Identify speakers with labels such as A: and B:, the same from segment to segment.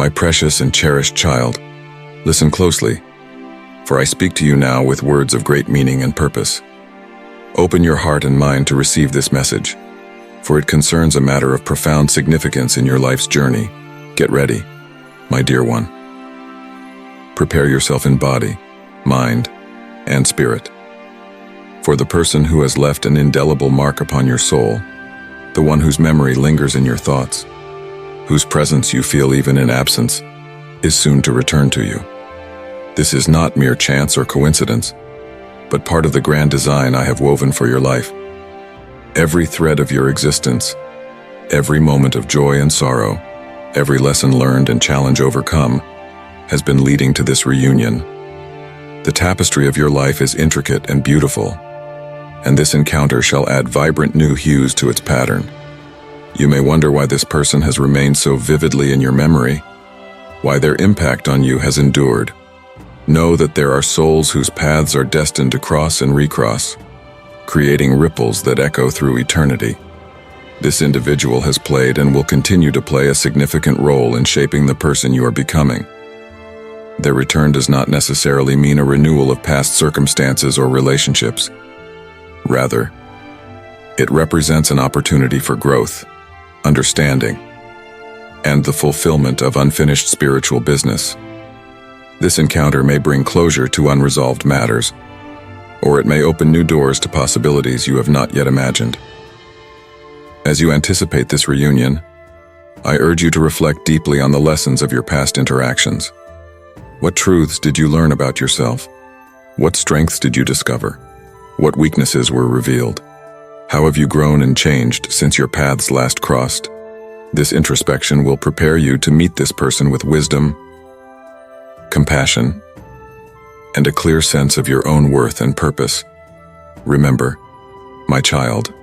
A: My precious and cherished child, listen closely, for I speak to you now with words of great meaning and purpose. Open your heart and mind to receive this message, for it concerns a matter of profound significance in your life's journey. Get ready, my dear one. Prepare yourself in body, mind, and spirit. For the person who has left an indelible mark upon your soul, the one whose memory lingers in your thoughts, whose presence you feel even in absence, is soon to return to you. This is not mere chance or coincidence, but part of the grand design I have woven for your life. Every thread of your existence, every moment of joy and sorrow, every lesson learned and challenge overcome, has been leading to this reunion. The tapestry of your life is intricate and beautiful, and this encounter shall add vibrant new hues to its pattern. You may wonder why this person has remained so vividly in your memory, why their impact on you has endured. Know that there are souls whose paths are destined to cross and recross, creating ripples that echo through eternity. This individual has played and will continue to play a significant role in shaping the person you are becoming. Their return does not necessarily mean a renewal of past circumstances or relationships. Rather, it represents an opportunity for growth, understanding, and the fulfillment of unfinished spiritual business. This encounter may bring closure to unresolved matters, or it may open new doors to possibilities you have not yet imagined. As you anticipate this reunion, I urge you to reflect deeply on the lessons of your past interactions. What truths did you learn about yourself? What strengths did you discover? What weaknesses were revealed? How have you grown and changed since your paths last crossed? This introspection will prepare you to meet this person with wisdom, compassion, and a clear sense of your own worth and purpose. Remember, my child,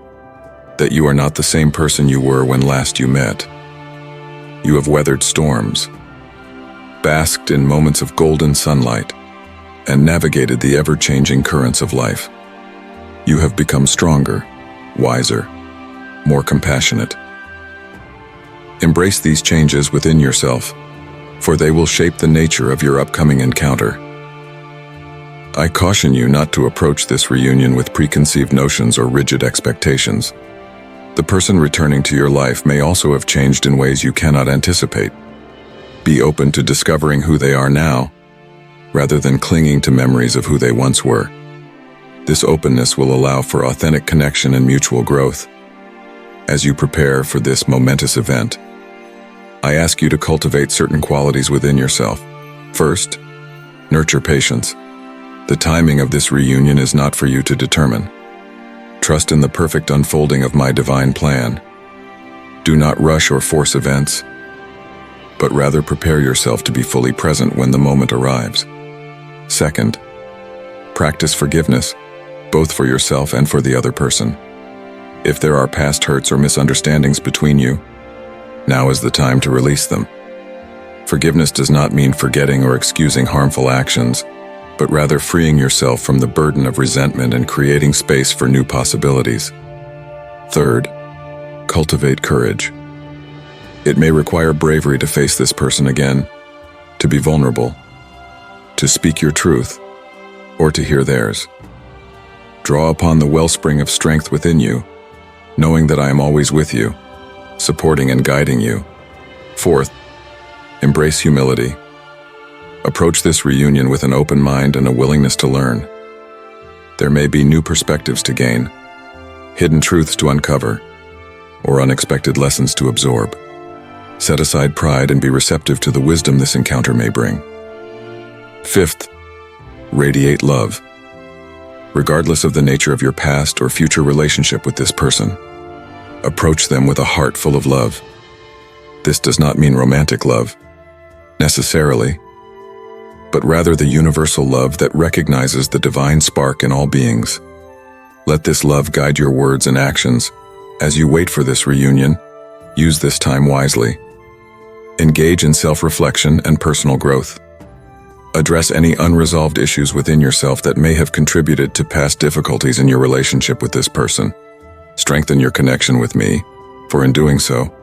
A: that you are not the same person you were when last you met. You have weathered storms, basked in moments of golden sunlight, and navigated the ever-changing currents of life. You have become stronger, wiser, more compassionate. Embrace these changes within yourself, for they will shape the nature of your upcoming encounter. I caution you not to approach this reunion with preconceived notions or rigid expectations. The person returning to your life may also have changed in ways you cannot anticipate. Be open to discovering who they are now, rather than clinging to memories of who they once were. This openness will allow for authentic connection and mutual growth. As you prepare for this momentous event, I ask you to cultivate certain qualities within yourself. First, nurture patience. The timing of this reunion is not for you to determine. Trust in the perfect unfolding of my divine plan. Do not rush or force events, but rather prepare yourself to be fully present when the moment arrives. Second, practice forgiveness, both for yourself and for the other person. If there are past hurts or misunderstandings between you, now is the time to release them. Forgiveness does not mean forgetting or excusing harmful actions, but rather freeing yourself from the burden of resentment and creating space for new possibilities. Third, cultivate courage. It may require bravery to face this person again, to be vulnerable, to speak your truth, or to hear theirs. Draw upon the wellspring of strength within you, knowing that I am always with you, supporting and guiding you. Fourth, embrace humility. Approach this reunion with an open mind and a willingness to learn. There may be new perspectives to gain, hidden truths to uncover, or unexpected lessons to absorb. Set aside pride and be receptive to the wisdom this encounter may bring. Fifth, radiate love. Regardless of the nature of your past or future relationship with this person, approach them with a heart full of love. This does not mean romantic love, necessarily, but rather the universal love that recognizes the divine spark in all beings. Let this love guide your words and actions. As you wait for this reunion, use this time wisely. Engage in self-reflection and personal growth. Address any unresolved issues within yourself that may have contributed to past difficulties in your relationship with this person. Strengthen your connection with me, for in doing so,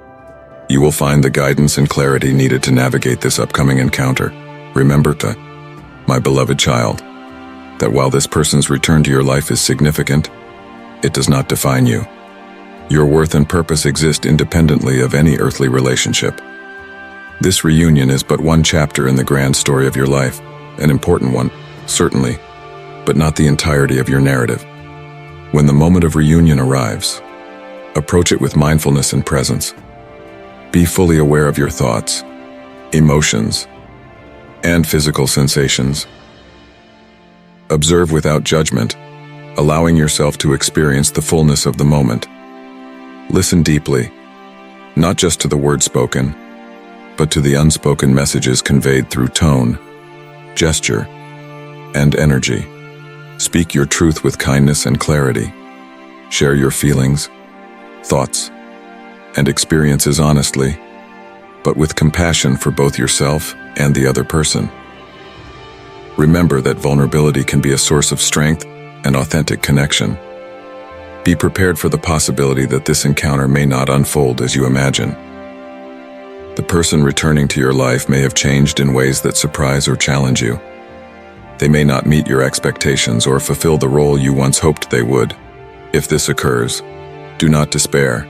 A: You will find the guidance and clarity needed to navigate this upcoming encounter. Remember, my beloved child, that while this person's return to your life is significant, it does not define you. Your worth and purpose exist independently of any earthly relationship. This reunion is but one chapter in the grand story of your life, an important one, certainly, but not the entirety of your narrative. When the moment of reunion arrives, approach it with mindfulness and presence. Be fully aware of your thoughts, emotions, and physical sensations. Observe without judgment, allowing yourself to experience the fullness of the moment. Listen deeply, not just to the words spoken, but to the unspoken messages conveyed through tone, gesture, and energy. Speak your truth with kindness and clarity. Share your feelings, thoughts, and experiences honestly, but with compassion for both yourself and the other person. Remember that vulnerability can be a source of strength and authentic connection. Be prepared for the possibility that this encounter may not unfold as you imagine. The person returning to your life may have changed in ways that surprise or challenge you. They may not meet your expectations or fulfill the role you once hoped they would. If this occurs, do not despair.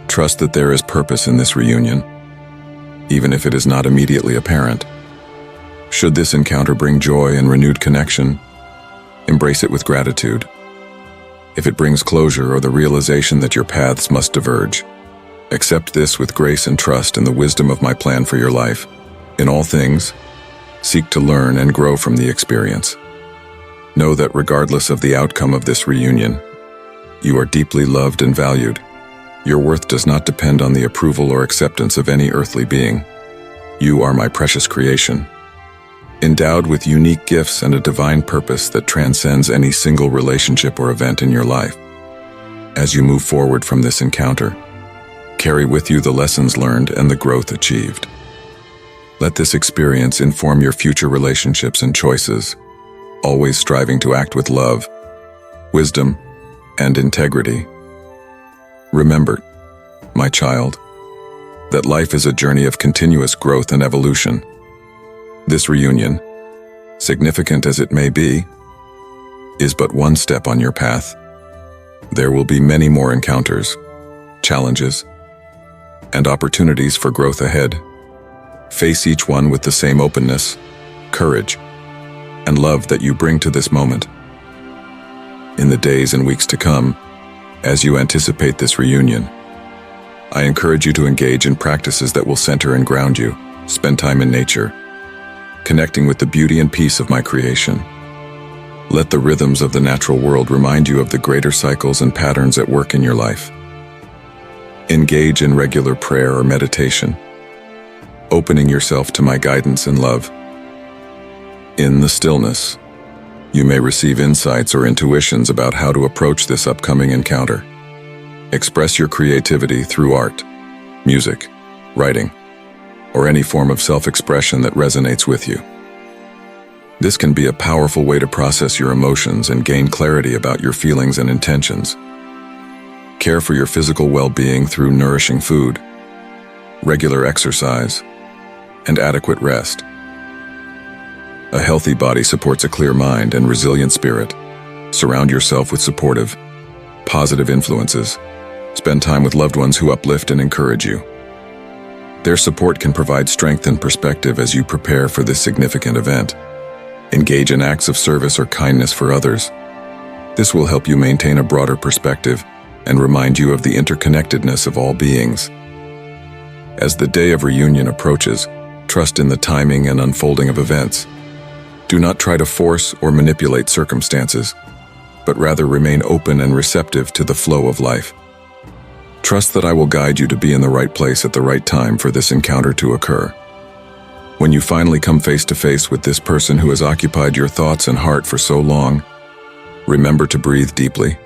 A: Trust that there is purpose in this reunion, even if it is not immediately apparent. Should this encounter bring joy and renewed connection, embrace it with gratitude. If it brings closure or the realization that your paths must diverge, accept this with grace and trust in the wisdom of my plan for your life. In all things, seek to learn and grow from the experience. Know that regardless of the outcome of this reunion, you are deeply loved and valued. Your worth does not depend on the approval or acceptance of any earthly being. You are my precious creation, endowed with unique gifts and a divine purpose that transcends any single relationship or event in your life. As you move forward from this encounter, carry with you the lessons learned and the growth achieved. Let this experience inform your future relationships and choices, always striving to act with love, wisdom, and integrity. Remember, my child, that life is a journey of continuous growth and evolution. This reunion, significant as it may be, is but one step on your path. There will be many more encounters, challenges, and opportunities for growth ahead. Face each one with the same openness, courage, and love that you bring to this moment. In the days and weeks to come, as you anticipate this reunion, I encourage you to engage in practices that will center and ground you. Spend time in nature, connecting with the beauty and peace of my creation. Let the rhythms of the natural world remind you of the greater cycles and patterns at work in your life. Engage in regular prayer or meditation, opening yourself to my guidance and love. In the stillness, you may receive insights or intuitions about how to approach this upcoming encounter. Express your creativity through art, music, writing, or any form of self-expression that resonates with you. This can be a powerful way to process your emotions and gain clarity about your feelings and intentions. Care for your physical well-being through nourishing food, regular exercise, and adequate rest. A healthy body supports a clear mind and resilient spirit. Surround yourself with supportive, positive influences. Spend time with loved ones who uplift and encourage you. Their support can provide strength and perspective as you prepare for this significant event. Engage in acts of service or kindness for others. This will help you maintain a broader perspective and remind you of the interconnectedness of all beings. As the day of reunion approaches, trust in the timing and unfolding of events. Do not try to force or manipulate circumstances, but rather remain open and receptive to the flow of life. Trust that I will guide you to be in the right place at the right time for this encounter to occur. When you finally come face to face with this person who has occupied your thoughts and heart for so long, remember to breathe deeply.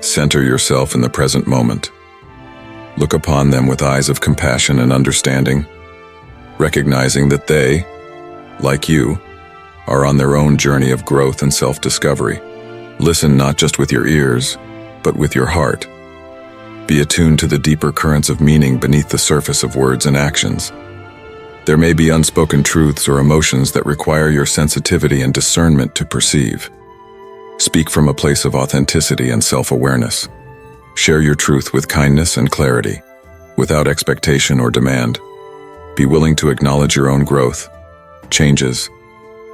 A: Center yourself in the present moment. Look upon them with eyes of compassion and understanding, recognizing that they, like you, are on their own journey of growth and self-discovery. Listen not just with your ears, but with your heart. Be attuned to the deeper currents of meaning beneath the surface of words and actions. There may be unspoken truths or emotions that require your sensitivity and discernment to perceive. Speak from a place of authenticity and self-awareness. Share your truth with kindness and clarity, without expectation or demand. Be willing to acknowledge your own growth, changes,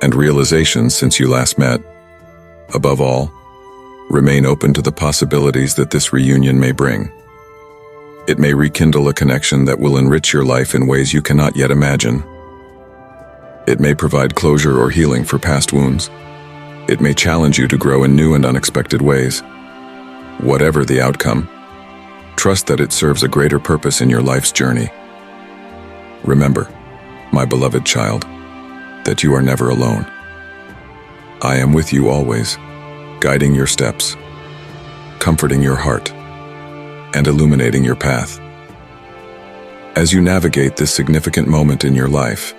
A: and realizations since you last met. Above all, remain open to the possibilities that this reunion may bring. It may rekindle a connection that will enrich your life in ways you cannot yet imagine. It may provide closure or healing for past wounds. It may challenge you to grow in new and unexpected ways. Whatever the outcome, trust that it serves a greater purpose in your life's journey. Remember, my beloved child, that you are never alone. I am with you always, guiding your steps, comforting your heart, and illuminating your path. As you navigate this significant moment in your life,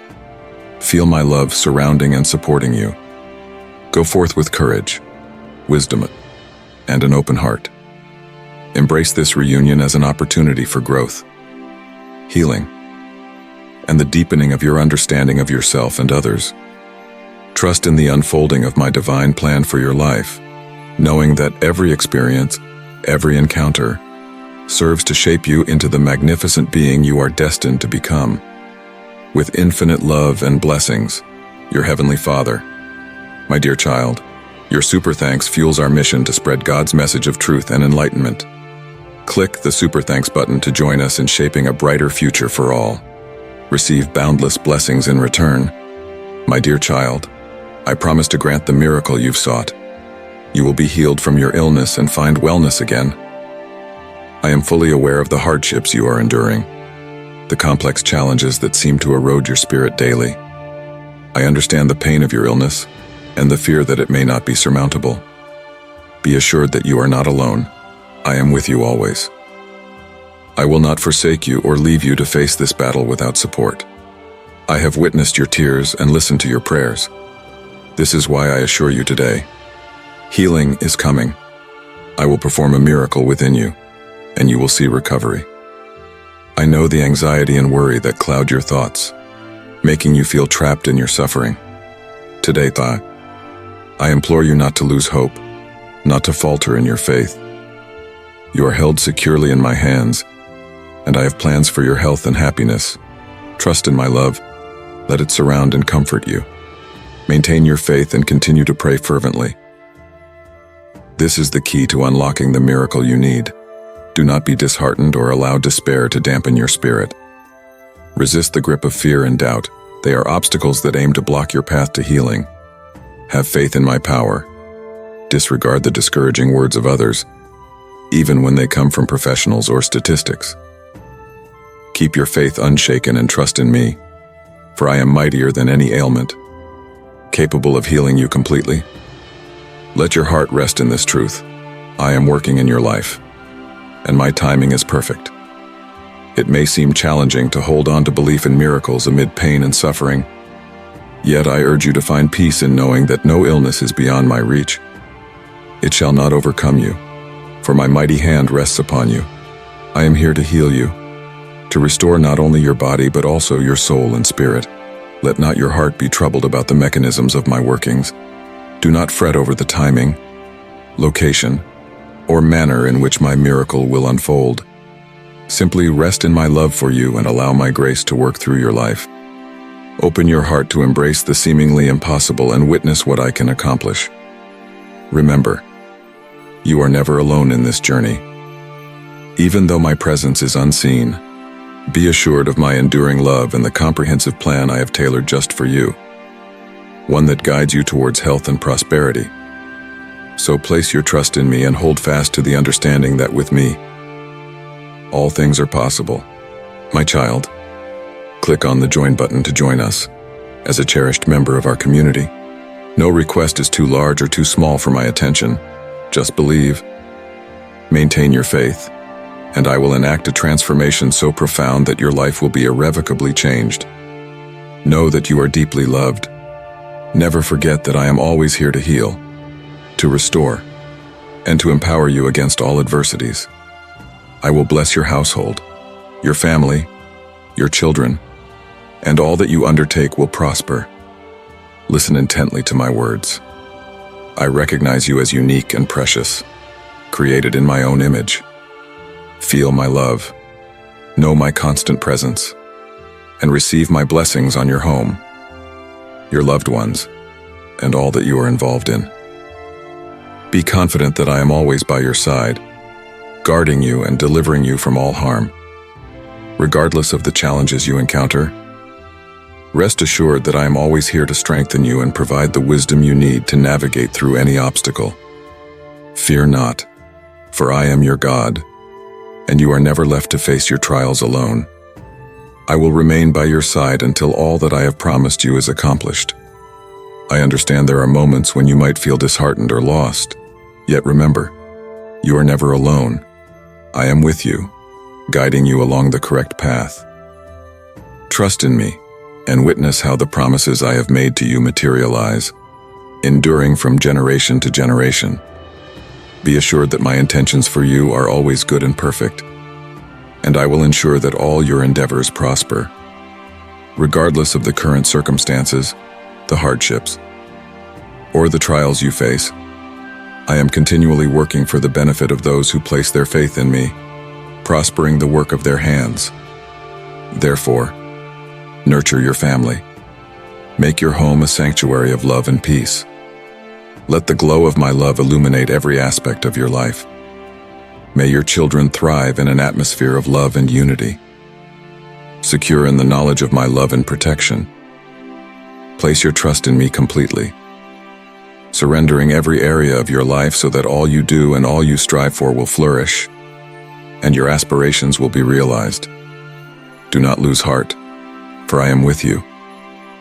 A: feel my love surrounding and supporting you. Go forth with courage, wisdom, and an open heart. Embrace this reunion as an opportunity for growth, healing, and the deepening of your understanding of yourself and others. Trust in the unfolding of my divine plan for your life, knowing that every experience, every encounter, serves to shape you into the magnificent being you are destined to become. With infinite love and blessings, your Heavenly Father. My dear child, your super thanks fuels our mission to spread God's message of truth and enlightenment. Click the super thanks button to join us in shaping a brighter future for all. Receive boundless blessings in return. My dear child, I promise to grant the miracle you've sought. You will be healed from your illness and find wellness again. I am fully aware of the hardships you are enduring, the complex challenges that seem to erode your spirit daily. I understand the pain of your illness and the fear that it may not be surmountable. Be assured that you are not alone. I am with you always. I will not forsake you or leave you to face this battle without support. I have witnessed your tears and listened to your prayers. This is why I assure you today, healing is coming. I will perform a miracle within you, and you will see recovery. I know the anxiety and worry that cloud your thoughts, making you feel trapped in your suffering. Today, I implore you not to lose hope, not to falter in your faith. You are held securely in my hands, and I have plans for your health and happiness. Trust in my love. Let it surround and comfort you. Maintain your faith and continue to pray fervently. This is the key to unlocking the miracle you need. Do not be disheartened or allow despair to dampen your spirit. Resist the grip of fear and doubt. They are obstacles that aim to block your path to healing. Have faith in my power. Disregard the discouraging words of others, even when they come from professionals or statistics. Keep your faith unshaken and trust in me, for I am mightier than any ailment, capable of healing you completely. Let your heart rest in this truth. I am working in your life, and my timing is perfect. It may seem challenging to hold on to belief in miracles amid pain and suffering, yet I urge you to find peace in knowing that no illness is beyond my reach. It shall not overcome you, for my mighty hand rests upon you. I am here to heal you, to restore not only your body but also your soul and spirit. Let not your heart be troubled about the mechanisms of my workings. Do not fret over the timing, location, or manner in which my miracle will unfold. Simply rest in my love for you and allow my grace to work through your life. Open your heart to embrace the seemingly impossible and witness what I can accomplish. Remember, you are never alone in this journey. Even though my presence is unseen, be assured of my enduring love and the comprehensive plan I have tailored just for you, one that guides you towards health and prosperity. So place your trust in me and hold fast to the understanding that with me, all things are possible. My child, click on the join button to join us as a cherished member of our community. No request is too large or too small for my attention. Just believe, maintain your faith, and I will enact a transformation so profound that your life will be irrevocably changed. Know that you are deeply loved. Never forget that I am always here to heal, to restore, and to empower you against all adversities. I will bless your household, your family, your children, and all that you undertake will prosper. Listen intently to my words. I recognize you as unique and precious, created in my own image. Feel my love, know my constant presence, and receive my blessings on your home, your loved ones, and all that you are involved in. Be confident that I am always by your side, guarding you and delivering you from all harm. Regardless of the challenges you encounter, rest assured that I am always here to strengthen you and provide the wisdom you need to navigate through any obstacle. Fear not, for I am your God, and you are never left to face your trials alone. I will remain by your side until all that I have promised you is accomplished. I understand there are moments when you might feel disheartened or lost, yet remember, you are never alone. I am with you, guiding you along the correct path. Trust in me, and witness how the promises I have made to you materialize, enduring from generation to generation. Be assured that my intentions for you are always good and perfect, and I will ensure that all your endeavors prosper. Regardless of the current circumstances, the hardships, or the trials you face, I am continually working for the benefit of those who place their faith in me, prospering the work of their hands. Therefore, nurture your family. Make your home a sanctuary of love and peace. Let the glow of my love illuminate every aspect of your life. May your children thrive in an atmosphere of love and unity. Secure in the knowledge of my love and protection, place your trust in me completely, surrendering every area of your life so that all you do and all you strive for will flourish, and your aspirations will be realized. Do not lose heart, for I am with you,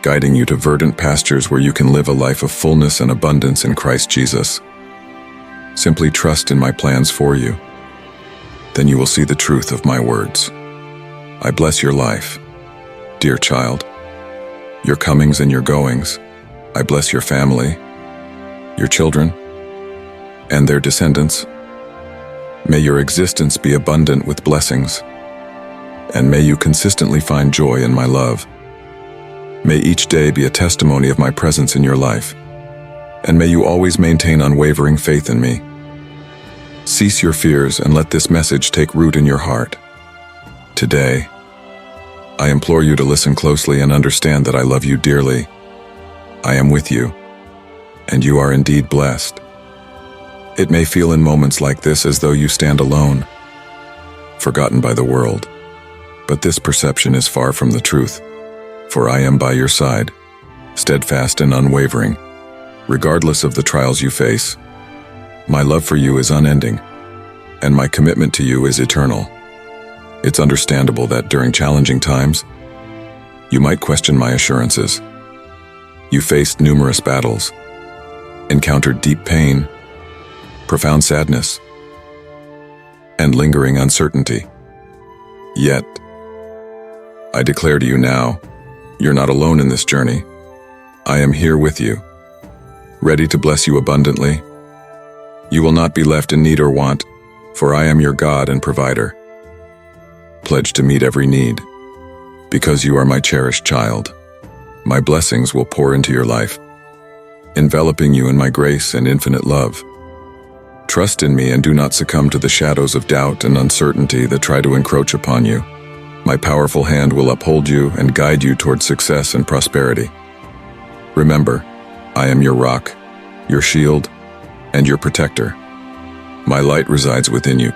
A: guiding you to verdant pastures where you can live a life of fullness and abundance in Christ Jesus. Simply trust in my plans for you. Then you will see the truth of my words. I bless your life, dear child, your comings and your goings. I bless your family, your children, and their descendants. May your existence be abundant with blessings, and may you consistently find joy in my love. May each day be a testimony of my presence in your life, and may you always maintain unwavering faith in me. Cease your fears and let this message take root in your heart. Today, I implore you to listen closely and understand that I love you dearly. I am with you, and you are indeed blessed. It may feel in moments like this as though you stand alone, forgotten by the world, but this perception is far from the truth. For I am by your side, steadfast and unwavering, regardless of the trials you face. My love for you is unending, and my commitment to you is eternal. It's understandable that during challenging times, you might question my assurances. You faced numerous battles, encountered deep pain, profound sadness, and lingering uncertainty. Yet, I declare to you now, you're not alone in this journey. I am here with you, ready to bless you abundantly. You will not be left in need or want, for I am your God and provider. Pledge to meet every need. Because you are my cherished child, my blessings will pour into your life, enveloping you in my grace and infinite love. Trust in me and do not succumb to the shadows of doubt and uncertainty that try to encroach upon you. My powerful hand will uphold you and guide you toward success and prosperity. Remember, I am your rock, your shield, and your protector. My light resides within you,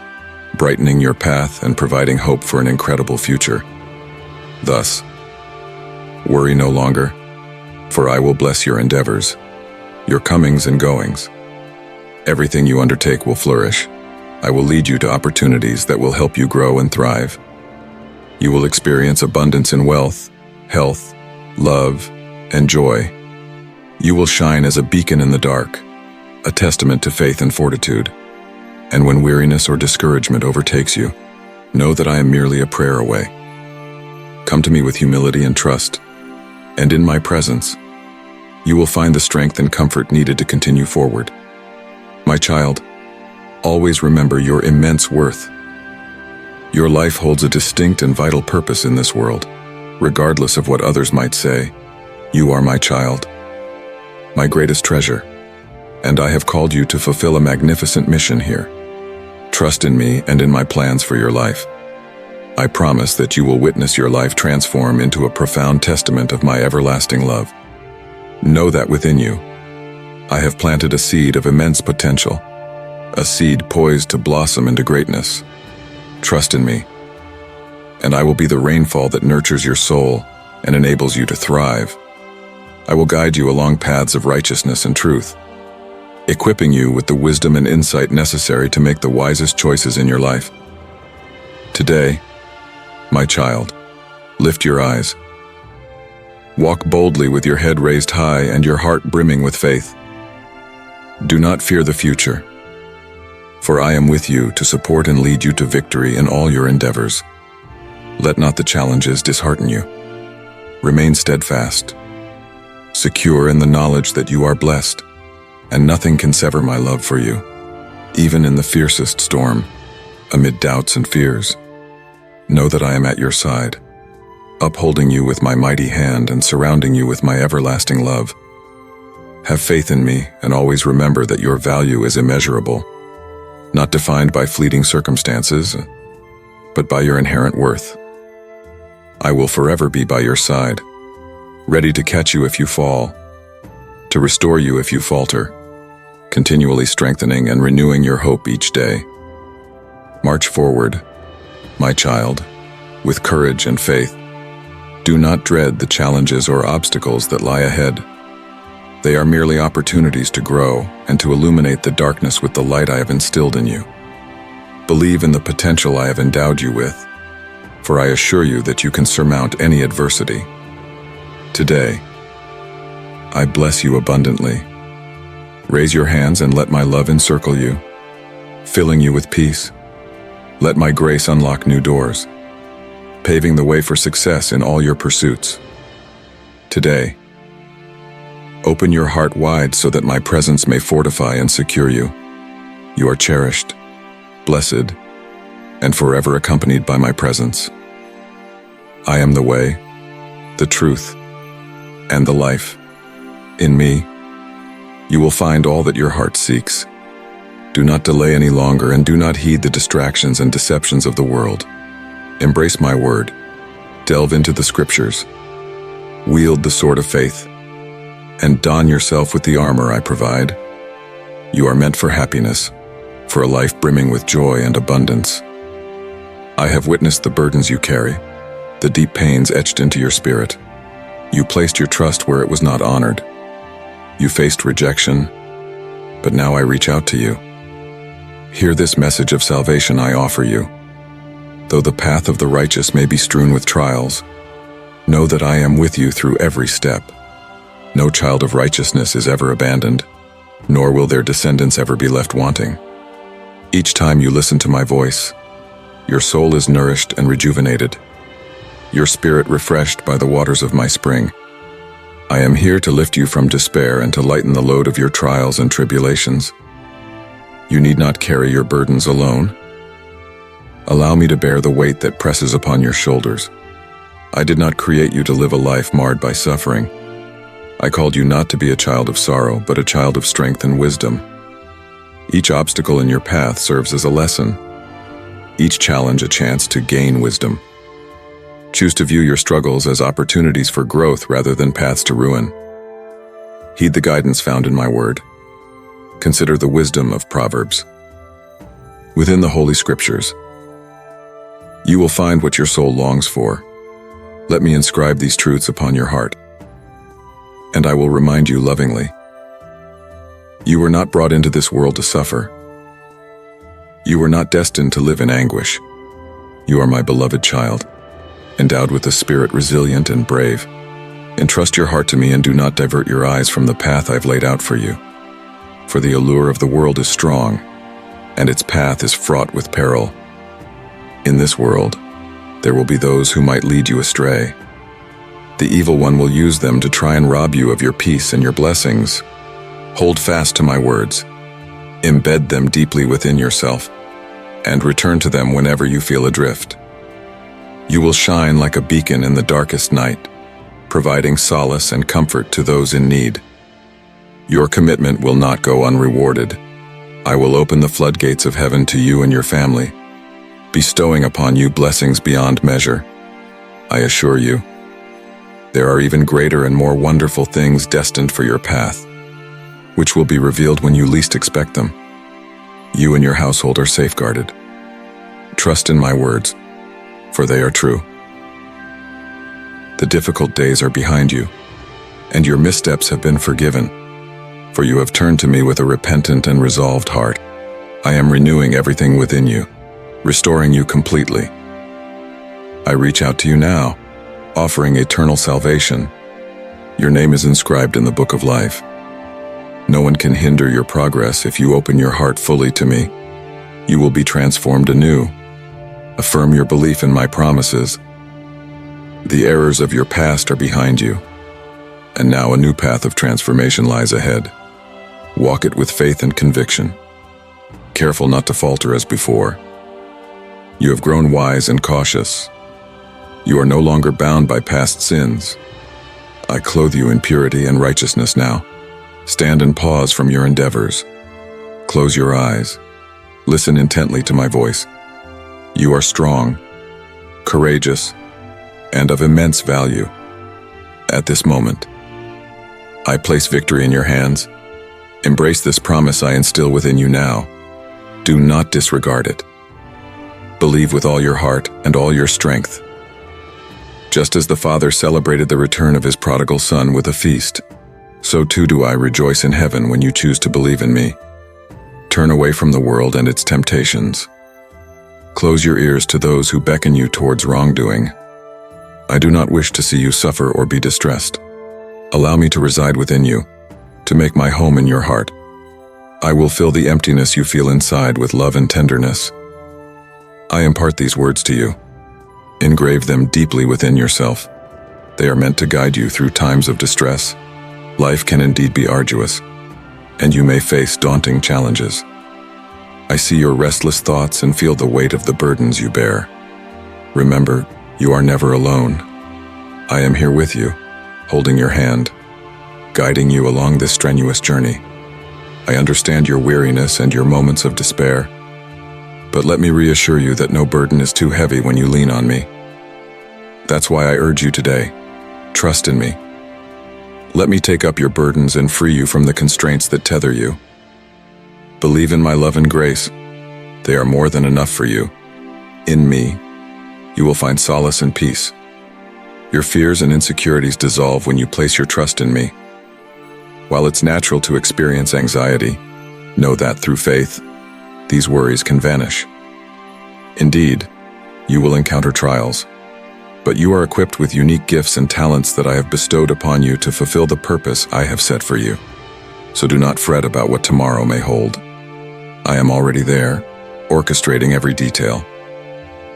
A: brightening your path and providing hope for an incredible future. Thus, worry no longer, for I will bless your endeavors, your comings and goings. Everything you undertake will flourish. I will lead you to opportunities that will help you grow and thrive. You will experience abundance in wealth, health, love, and joy. You will shine as a beacon in the dark, a testament to faith and fortitude. And when weariness or discouragement overtakes you, know that I am merely a prayer away. Come to me with humility and trust, and in my presence, you will find the strength and comfort needed to continue forward. My child, always remember your immense worth. Your life holds a distinct and vital purpose in this world. Regardless of what others might say, you are my child, my greatest treasure, and I have called you to fulfill a magnificent mission here. Trust in me and in my plans for your life. I promise that you will witness your life transform into a profound testament of my everlasting love. Know that within you, I have planted a seed of immense potential, a seed poised to blossom into greatness. Trust in me, and I will be the rainfall that nurtures your soul and enables you to thrive. I will guide you along paths of righteousness and truth, equipping you with the wisdom and insight necessary to make the wisest choices in your life. Today, my child, lift your eyes. Walk boldly with your head raised high and your heart brimming with faith. Do not fear the future, for I am with you to support and lead you to victory in all your endeavors. Let not the challenges dishearten you. Remain steadfast, secure in the knowledge that you are blessed, and nothing can sever my love for you, even in the fiercest storm, amid doubts and fears. Know that I am at your side, upholding you with my mighty hand and surrounding you with my everlasting love. Have faith in me and always remember that your value is immeasurable, not defined by fleeting circumstances, but by your inherent worth. I will forever be by your side, ready to catch you if you fall, to restore you if you falter, continually strengthening and renewing your hope each day. March forward, my child, with courage and faith. Do not dread the challenges or obstacles that lie ahead. They are merely opportunities to grow and to illuminate the darkness with the light I have instilled in you. Believe in the potential I have endowed you with, for I assure you that you can surmount any adversity. Today, I bless you abundantly. Raise your hands and let my love encircle you, filling you with peace. Let my grace unlock new doors, paving the way for success in all your pursuits. Today, open your heart wide so that my presence may fortify and secure you. You are cherished, blessed, and forever accompanied by my presence. I am the way, the truth, and the life. In me, you will find all that your heart seeks. Do not delay any longer and do not heed the distractions and deceptions of the world. Embrace my word, delve into the scriptures, wield the sword of faith, and don yourself with the armor I provide. You are meant for happiness, for a life brimming with joy and abundance. I have witnessed the burdens you carry, the deep pains etched into your spirit. You placed your trust where it was not honored. You faced rejection, but now I reach out to you. Hear this message of salvation I offer you. Though the path of the righteous may be strewn with trials, know that I am with you through every step. No child of righteousness is ever abandoned, nor will their descendants ever be left wanting. Each time you listen to my voice, your soul is nourished and rejuvenated, your spirit refreshed by the waters of my spring. I am here to lift you from despair and to lighten the load of your trials and tribulations. You need not carry your burdens alone. Allow me to bear the weight that presses upon your shoulders. I did not create you to live a life marred by suffering. I called you not to be a child of sorrow, but a child of strength and wisdom. Each obstacle in your path serves as a lesson, each challenge a chance to gain wisdom. Choose to view your struggles as opportunities for growth rather than paths to ruin. Heed the guidance found in my word. Consider the wisdom of Proverbs. Within the Holy Scriptures, you will find what your soul longs for. Let me inscribe these truths upon your heart, and I will remind you lovingly. You were not brought into this world to suffer. You were not destined to live in anguish. You are my beloved child, endowed with a spirit resilient and brave. Entrust your heart to me and do not divert your eyes from the path I've laid out for you. For the allure of the world is strong, and its path is fraught with peril. In this world, there will be those who might lead you astray. The evil one will use them to try and rob you of your peace and your blessings. Hold fast to my words. Embed them deeply within yourself. and return to them whenever you feel adrift. You will shine like a beacon in the darkest night, providing solace and comfort to those in need. Your commitment will not go unrewarded. I will open the floodgates of heaven to you and your family, bestowing upon you blessings beyond measure. I assure you, there are even greater and more wonderful things destined for your path, which will be revealed when you least expect them. You and your household are safeguarded. Trust in my words, for they are true. The difficult days are behind you, and your missteps have been forgiven, for you have turned to me with a repentant and resolved heart. I am renewing everything within you, restoring you completely. I reach out to you now, offering eternal salvation. Your name is inscribed in the book of life. No one can hinder your progress if you open your heart fully to me. You will be transformed anew. Affirm your belief in my promises. The errors of your past are behind you, and now a new path of transformation lies ahead. Walk it with faith and conviction, careful not to falter as before. You have grown wise and cautious. You are no longer bound by past sins. I clothe you in purity and righteousness now. Stand and pause from your endeavors. Close your eyes. Listen intently to my voice. You are strong, courageous, and of immense value. At this moment, I place victory in your hands. Embrace this promise I instill within you now. Do not disregard it. Believe with all your heart and all your strength. Just as the Father celebrated the return of his prodigal son with a feast, so too do I rejoice in heaven when you choose to believe in me. Turn away from the world and its temptations. Close your ears to those who beckon you towards wrongdoing. I do not wish to see you suffer or be distressed. Allow me to reside within you, to make my home in your heart. I will fill the emptiness you feel inside with love and tenderness. I impart these words to you. Engrave them deeply within yourself. They are meant to guide you through times of distress. Life can indeed be arduous, and you may face daunting challenges. I see your restless thoughts and feel the weight of the burdens you bear. Remember, you are never alone. I am here with you, holding your hand, guiding you along this strenuous journey. I understand your weariness and your moments of despair, but let me reassure you that no burden is too heavy when you lean on me. That's why I urge you today, trust in me. Let me take up your burdens and free you from the constraints that tether you. Believe in my love and grace. They are more than enough for you. In me, you will find solace and peace. Your fears and insecurities dissolve when you place your trust in me. While it's natural to experience anxiety, know that through faith, these worries can vanish. Indeed, you will encounter trials, but you are equipped with unique gifts and talents that I have bestowed upon you to fulfill the purpose I have set for you. So do not fret about what tomorrow may hold. I am already there, orchestrating every detail,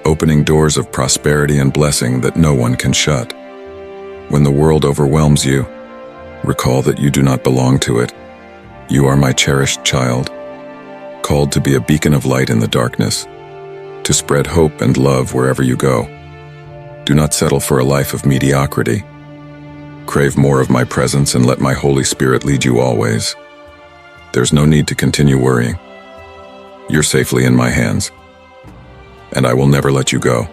A: opening doors of prosperity and blessing that no one can shut. When the world overwhelms you, recall that you do not belong to it. You are my cherished child, called to be a beacon of light in the darkness, to spread hope and love wherever you go. Do not settle for a life of mediocrity. Crave more of my presence and let my Holy Spirit lead you always. There's no need to continue worrying. You're safely in my hands, and I will never let you go.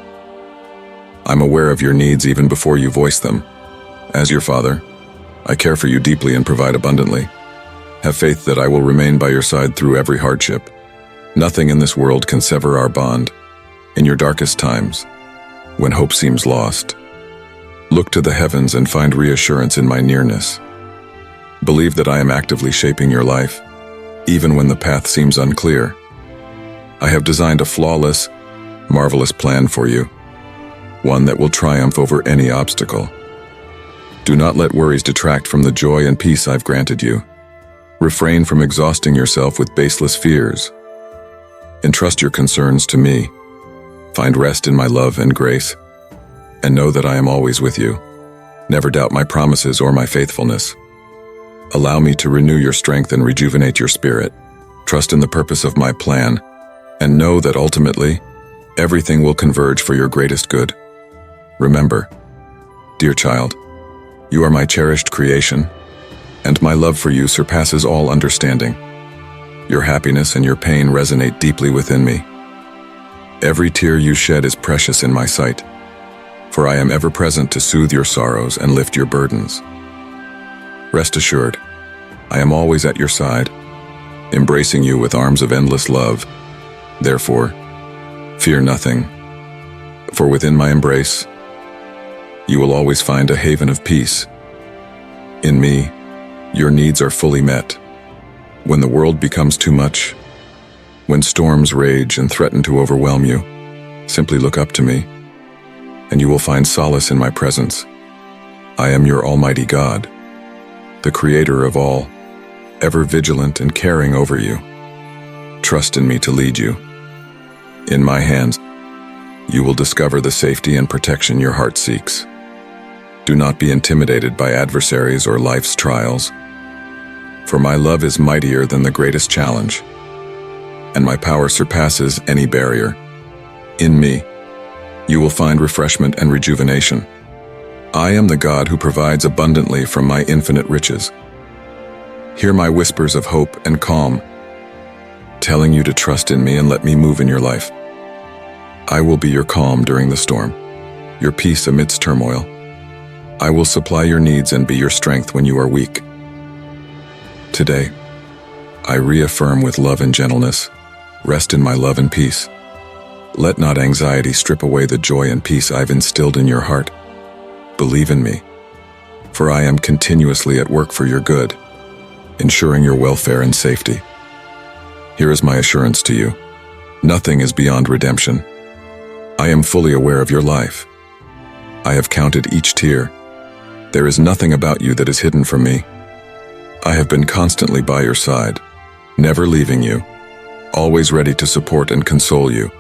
A: I'm aware of your needs even before you voice them. As your father, I care for you deeply and provide abundantly. Have faith that I will remain by your side through every hardship. Nothing in this world can sever our bond. In your darkest times, when hope seems lost, look to the heavens and find reassurance in my nearness. Believe that I am actively shaping your life, even when the path seems unclear. I have designed a flawless, marvelous plan for you, one that will triumph over any obstacle. Do not let worries detract from the joy and peace I've granted you. Refrain from exhausting yourself with baseless fears. Entrust your concerns to me. Find rest in my love and grace, and know that I am always with you. Never doubt my promises or my faithfulness. Allow me to renew your strength and rejuvenate your spirit. Trust in the purpose of my plan, and know that ultimately, everything will converge for your greatest good. Remember, dear child, you are my cherished creation, and my love for you surpasses all understanding. Your happiness and your pain resonate deeply within me. Every tear you shed is precious in my sight, for I am ever present to soothe your sorrows and lift your burdens. Rest assured, I am always at your side, embracing you with arms of endless love. Therefore, fear nothing, for within my embrace, you will always find a haven of peace. In me, your needs are fully met. When the world becomes too much, when storms rage and threaten to overwhelm you, simply look up to me, and you will find solace in my presence. I am your Almighty God, the Creator of all, ever vigilant and caring over you. Trust in me to lead you. In my hands, you will discover the safety and protection your heart seeks. Do not be intimidated by adversaries or life's trials, for my love is mightier than the greatest challenge, and my power surpasses any barrier. In me, you will find refreshment and rejuvenation. I am the God who provides abundantly from my infinite riches. Hear my whispers of hope and calm, telling you to trust in me and let me move in your life. I will be your calm during the storm, your peace amidst turmoil. I will supply your needs and be your strength when you are weak. Today, I reaffirm with love and gentleness, rest in my love and peace. Let not anxiety strip away the joy and peace I've instilled in your heart. Believe in me, for I am continuously at work for your good, ensuring your welfare and safety. Here is my assurance to you. Nothing is beyond redemption. I am fully aware of your life. I have counted each tear. There is nothing about you that is hidden from me. I have been constantly by your side, never leaving you, always ready to support and console you.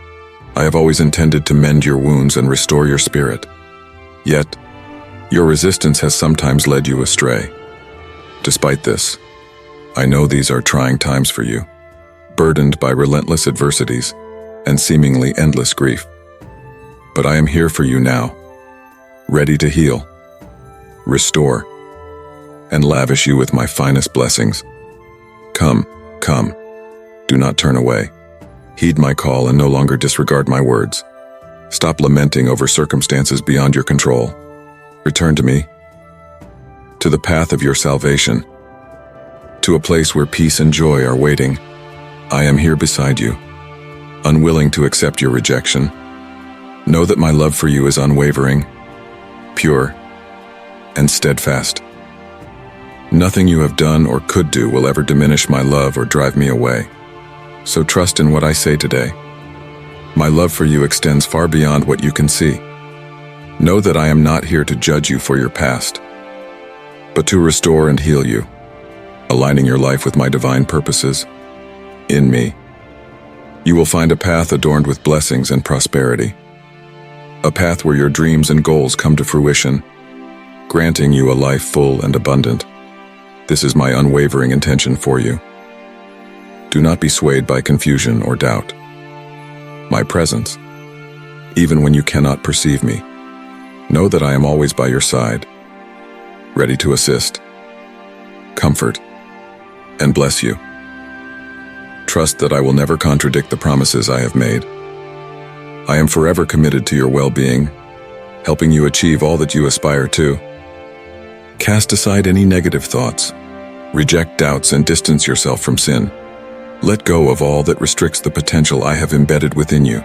A: I have always intended to mend your wounds and restore your spirit. Yet, your resistance has sometimes led you astray. Despite this, I know these are trying times for you, burdened by relentless adversities and seemingly endless grief. But I am here for you now, ready to heal, restore, and lavish you with my finest blessings. Come, come, do not turn away. Heed my call and no longer disregard my words. Stop lamenting over circumstances beyond your control. Return to me, to the path of your salvation, to a place where peace and joy are waiting. I am here beside you, unwilling to accept your rejection. Know that my love for you is unwavering, pure, and steadfast. Nothing you have done or could do will ever diminish my love or drive me away. So trust in what I say today. My love for you extends far beyond what you can see. Know that I am not here to judge you for your past, but to restore and heal you, aligning your life with my divine purposes. In me, you will find a path adorned with blessings and prosperity, a path where your dreams and goals come to fruition, granting you a life full and abundant. This is my unwavering intention for you. Do not be swayed by confusion or doubt. My presence, even when you cannot perceive me, know that I am always by your side, ready to assist, comfort, and bless you. Trust that I will never contradict the promises I have made. I am forever committed to your well-being, helping you achieve all that you aspire to. Cast aside any negative thoughts, reject doubts, and distance yourself from sin. Let go of all that restricts the potential I have embedded within you.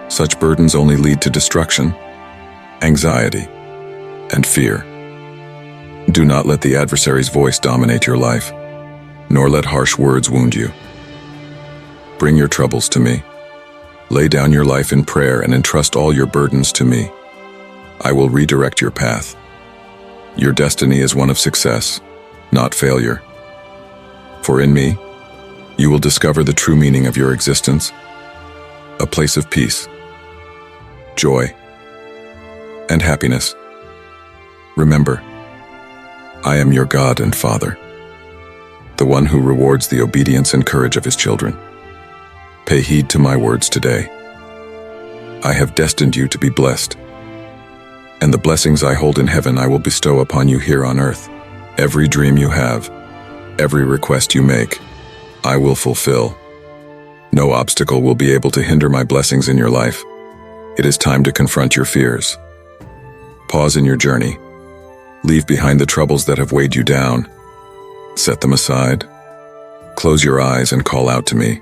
A: Such burdens only lead to destruction, anxiety, and fear. Do not let the adversary's voice dominate your life, nor let harsh words wound you. Bring your troubles to me. Lay down your life in prayer and entrust all your burdens to me. I will redirect your path. Your destiny is one of success, not failure. For in me, you will discover the true meaning of your existence, a place of peace, joy, and happiness. Remember, I am your God and Father, the one who rewards the obedience and courage of his children. Pay heed to my words today. I have destined you to be blessed, and the blessings I hold in heaven I will bestow upon you here on earth. Every dream you have, every request you make, I will fulfill. No obstacle will be able to hinder my blessings in your life. It is time to confront your fears. Pause in your journey. Leave behind the troubles that have weighed you down. Set them aside. Close your eyes and call out to me.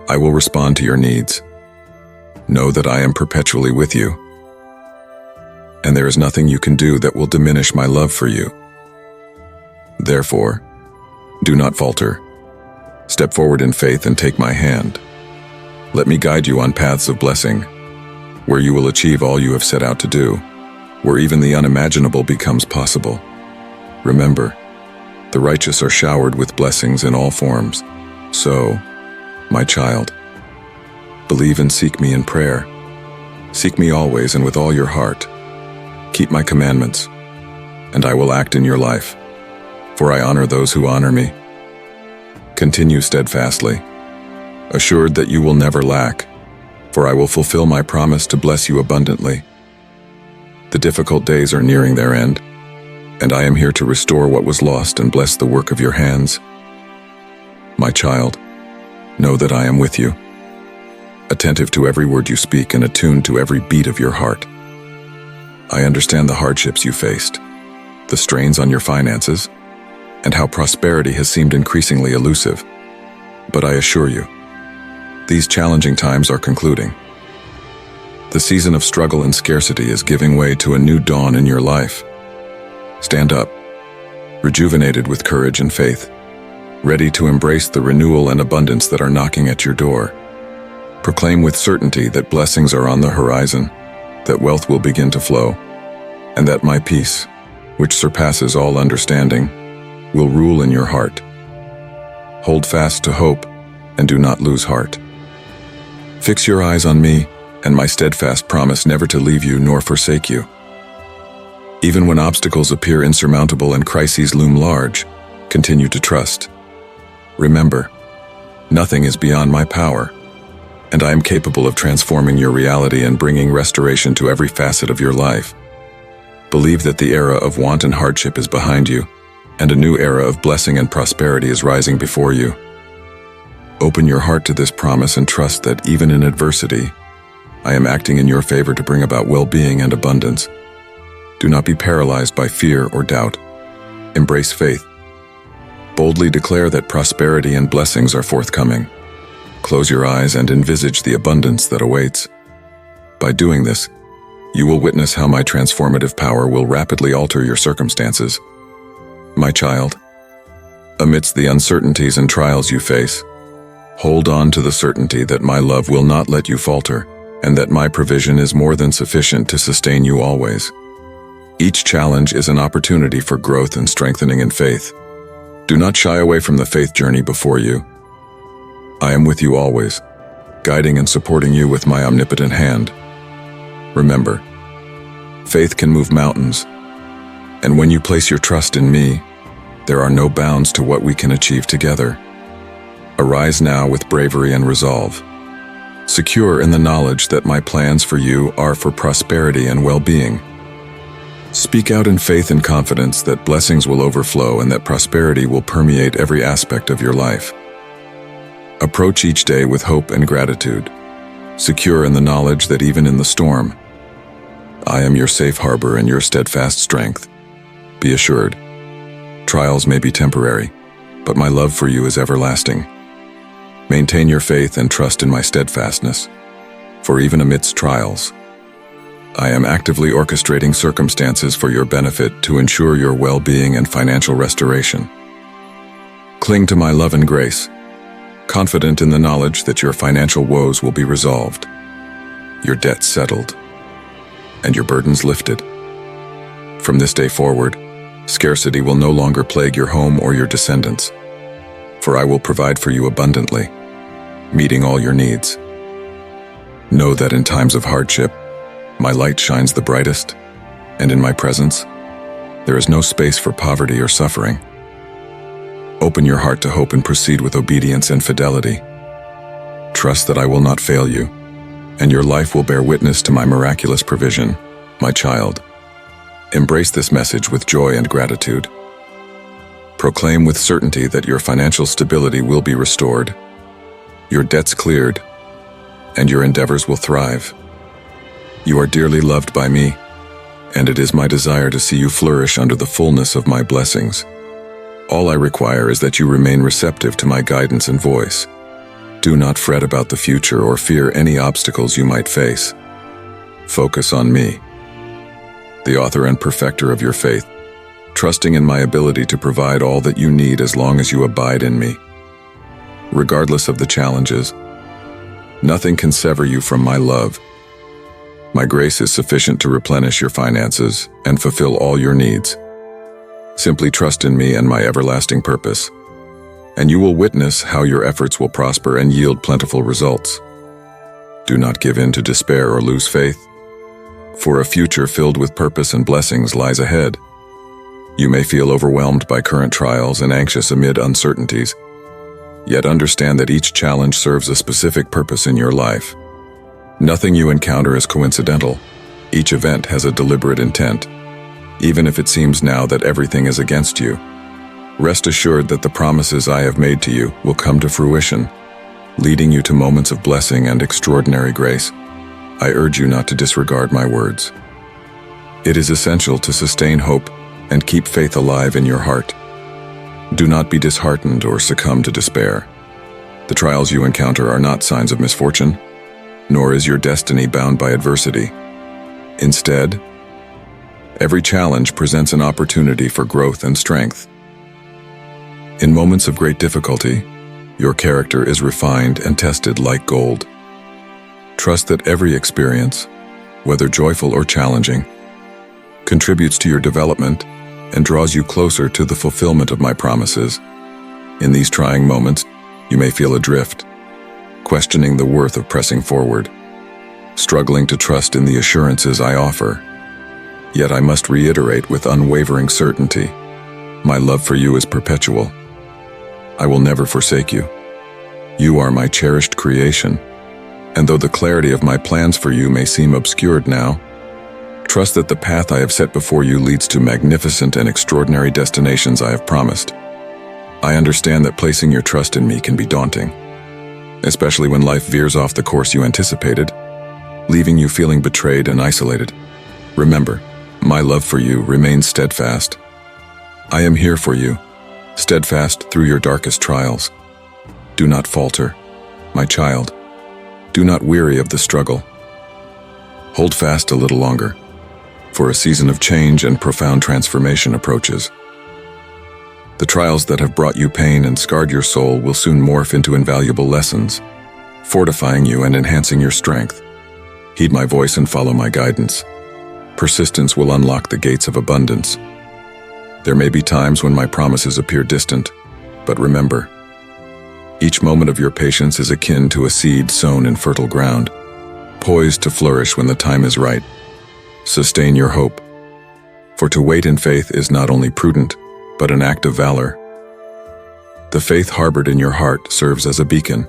A: I will respond to your needs. Know that I am perpetually with you, and there is nothing you can do that will diminish my love for you. Therefore, do not falter. Step forward in faith and take my hand. Let me guide you on paths of blessing, where you will achieve all you have set out to do, where even the unimaginable becomes possible. Remember, the righteous are showered with blessings in all forms. So, my child, believe and seek me in prayer. Seek me always and with all your heart. Keep my commandments, and I will act in your life, for I honor those who honor me. Continue steadfastly, assured that you will never lack, for I will fulfill my promise to bless you abundantly. The difficult days are nearing their end, and I am here to restore what was lost and bless the work of your hands. My child, know that I am with you, attentive to every word you speak and attuned to every beat of your heart. I understand the hardships you faced, the strains on your finances, and how prosperity has seemed increasingly elusive. But I assure you, these challenging times are concluding. The season of struggle and scarcity is giving way to a new dawn in your life. Stand up, rejuvenated with courage and faith, ready to embrace the renewal and abundance that are knocking at your door. Proclaim with certainty that blessings are on the horizon, that wealth will begin to flow, and that my peace, which surpasses all understanding, will rule in your heart. Hold fast to hope and do not lose heart. Fix your eyes on me and my steadfast promise never to leave you nor forsake you. Even when obstacles appear insurmountable and crises loom large, continue to trust. Remember, nothing is beyond my power, and I am capable of transforming your reality and bringing restoration to every facet of your life. Believe that the era of want and hardship is behind you, and a new era of blessing and prosperity is rising before you. Open your heart to this promise and trust that even in adversity, I am acting in your favor to bring about well-being and abundance. Do not be paralyzed by fear or doubt. Embrace faith. Boldly declare that prosperity and blessings are forthcoming. Close your eyes and envisage the abundance that awaits. By doing this, you will witness how my transformative power will rapidly alter your circumstances. My child, amidst the uncertainties and trials you face, hold on to the certainty that my love will not let you falter, and that my provision is more than sufficient to sustain you always. Each challenge is an opportunity for growth and strengthening in faith. Do not shy away from the faith journey before you. I am with you always, guiding and supporting you with my omnipotent hand. Remember, faith can move mountains, and when you place your trust in me, there are no bounds to what we can achieve together. Arise now with bravery and resolve, secure in the knowledge that my plans for you are for prosperity and well-being. Speak out in faith and confidence that blessings will overflow and that prosperity will permeate every aspect of your life. Approach each day with hope and gratitude, secure in the knowledge that even in the storm, I am your safe harbor and your steadfast strength. Be assured, trials may be temporary, but my love for you is everlasting. Maintain your faith and trust in my steadfastness, for even amidst trials, I am actively orchestrating circumstances for your benefit to ensure your well-being and financial restoration. Cling to my love and grace, confident in the knowledge that your financial woes will be resolved, your debts settled, and your burdens lifted. From this day forward, scarcity will no longer plague your home or your descendants, for I will provide for you abundantly, meeting all your needs. Know that in times of hardship, my light shines the brightest, and in my presence, there is no space for poverty or suffering. Open your heart to hope and proceed with obedience and fidelity. Trust that I will not fail you, and your life will bear witness to my miraculous provision, my child. Embrace this message with joy and gratitude. Proclaim with certainty that your financial stability will be restored, your debts cleared, and your endeavors will thrive. You are dearly loved by me, and it is my desire to see you flourish under the fullness of my blessings. All I require is that you remain receptive to my guidance and voice. Do not fret about the future or fear any obstacles you might face. Focus on me, the author and perfecter of your faith, trusting in my ability to provide all that you need as long as you abide in me. Regardless of the challenges, nothing can sever you from my love. My grace is sufficient to replenish your finances and fulfill all your needs. Simply trust in me and my everlasting purpose, and you will witness how your efforts will prosper and yield plentiful results. Do not give in to despair or lose faith, for a future filled with purpose and blessings lies ahead. You may feel overwhelmed by current trials and anxious amid uncertainties, yet understand that each challenge serves a specific purpose in your life. Nothing you encounter is coincidental. Each event has a deliberate intent, even if it seems now that everything is against you. Rest assured that the promises I have made to you will come to fruition, leading you to moments of blessing and extraordinary grace. I urge you not to disregard my words. It is essential to sustain hope and keep faith alive in your heart. Do not be disheartened or succumb to despair. The trials you encounter are not signs of misfortune, nor is your destiny bound by adversity. Instead, every challenge presents an opportunity for growth and strength. In moments of great difficulty, your character is refined and tested like gold. Trust that every experience, whether joyful or challenging, contributes to your development and draws you closer to the fulfillment of my promises. In these trying moments, you may feel adrift, questioning the worth of pressing forward, struggling to trust in the assurances I offer. Yet I must reiterate with unwavering certainty, my love for you is perpetual. I will never forsake you. You are my cherished creation, and though the clarity of my plans for you may seem obscured now, trust that the path I have set before you leads to magnificent and extraordinary destinations I have promised. I understand that placing your trust in me can be daunting, especially when life veers off the course you anticipated, leaving you feeling betrayed and isolated. Remember, my love for you remains steadfast. I am here for you, steadfast through your darkest trials. Do not falter, my child. Do not weary of the struggle. Hold fast a little longer, for a season of change and profound transformation approaches. The trials that have brought you pain and scarred your soul will soon morph into invaluable lessons, fortifying you and enhancing your strength. Heed my voice and follow my guidance. Persistence will unlock the gates of abundance. There may be times when my promises appear distant, but remember, each moment of your patience is akin to a seed sown in fertile ground, poised to flourish when the time is right. Sustain your hope, for to wait in faith is not only prudent, but an act of valor. The faith harbored in your heart serves as a beacon,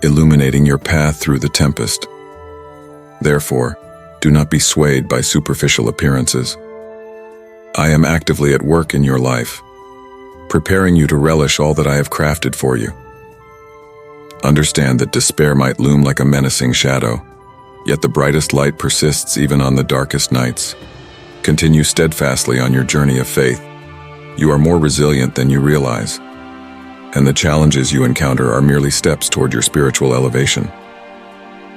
A: illuminating your path through the tempest. Therefore, do not be swayed by superficial appearances. I am actively at work in your life, preparing you to relish all that I have crafted for you. Understand that despair might loom like a menacing shadow, yet the brightest light persists even on the darkest nights. Continue steadfastly on your journey of faith. You are more resilient than you realize, and the challenges you encounter are merely steps toward your spiritual elevation.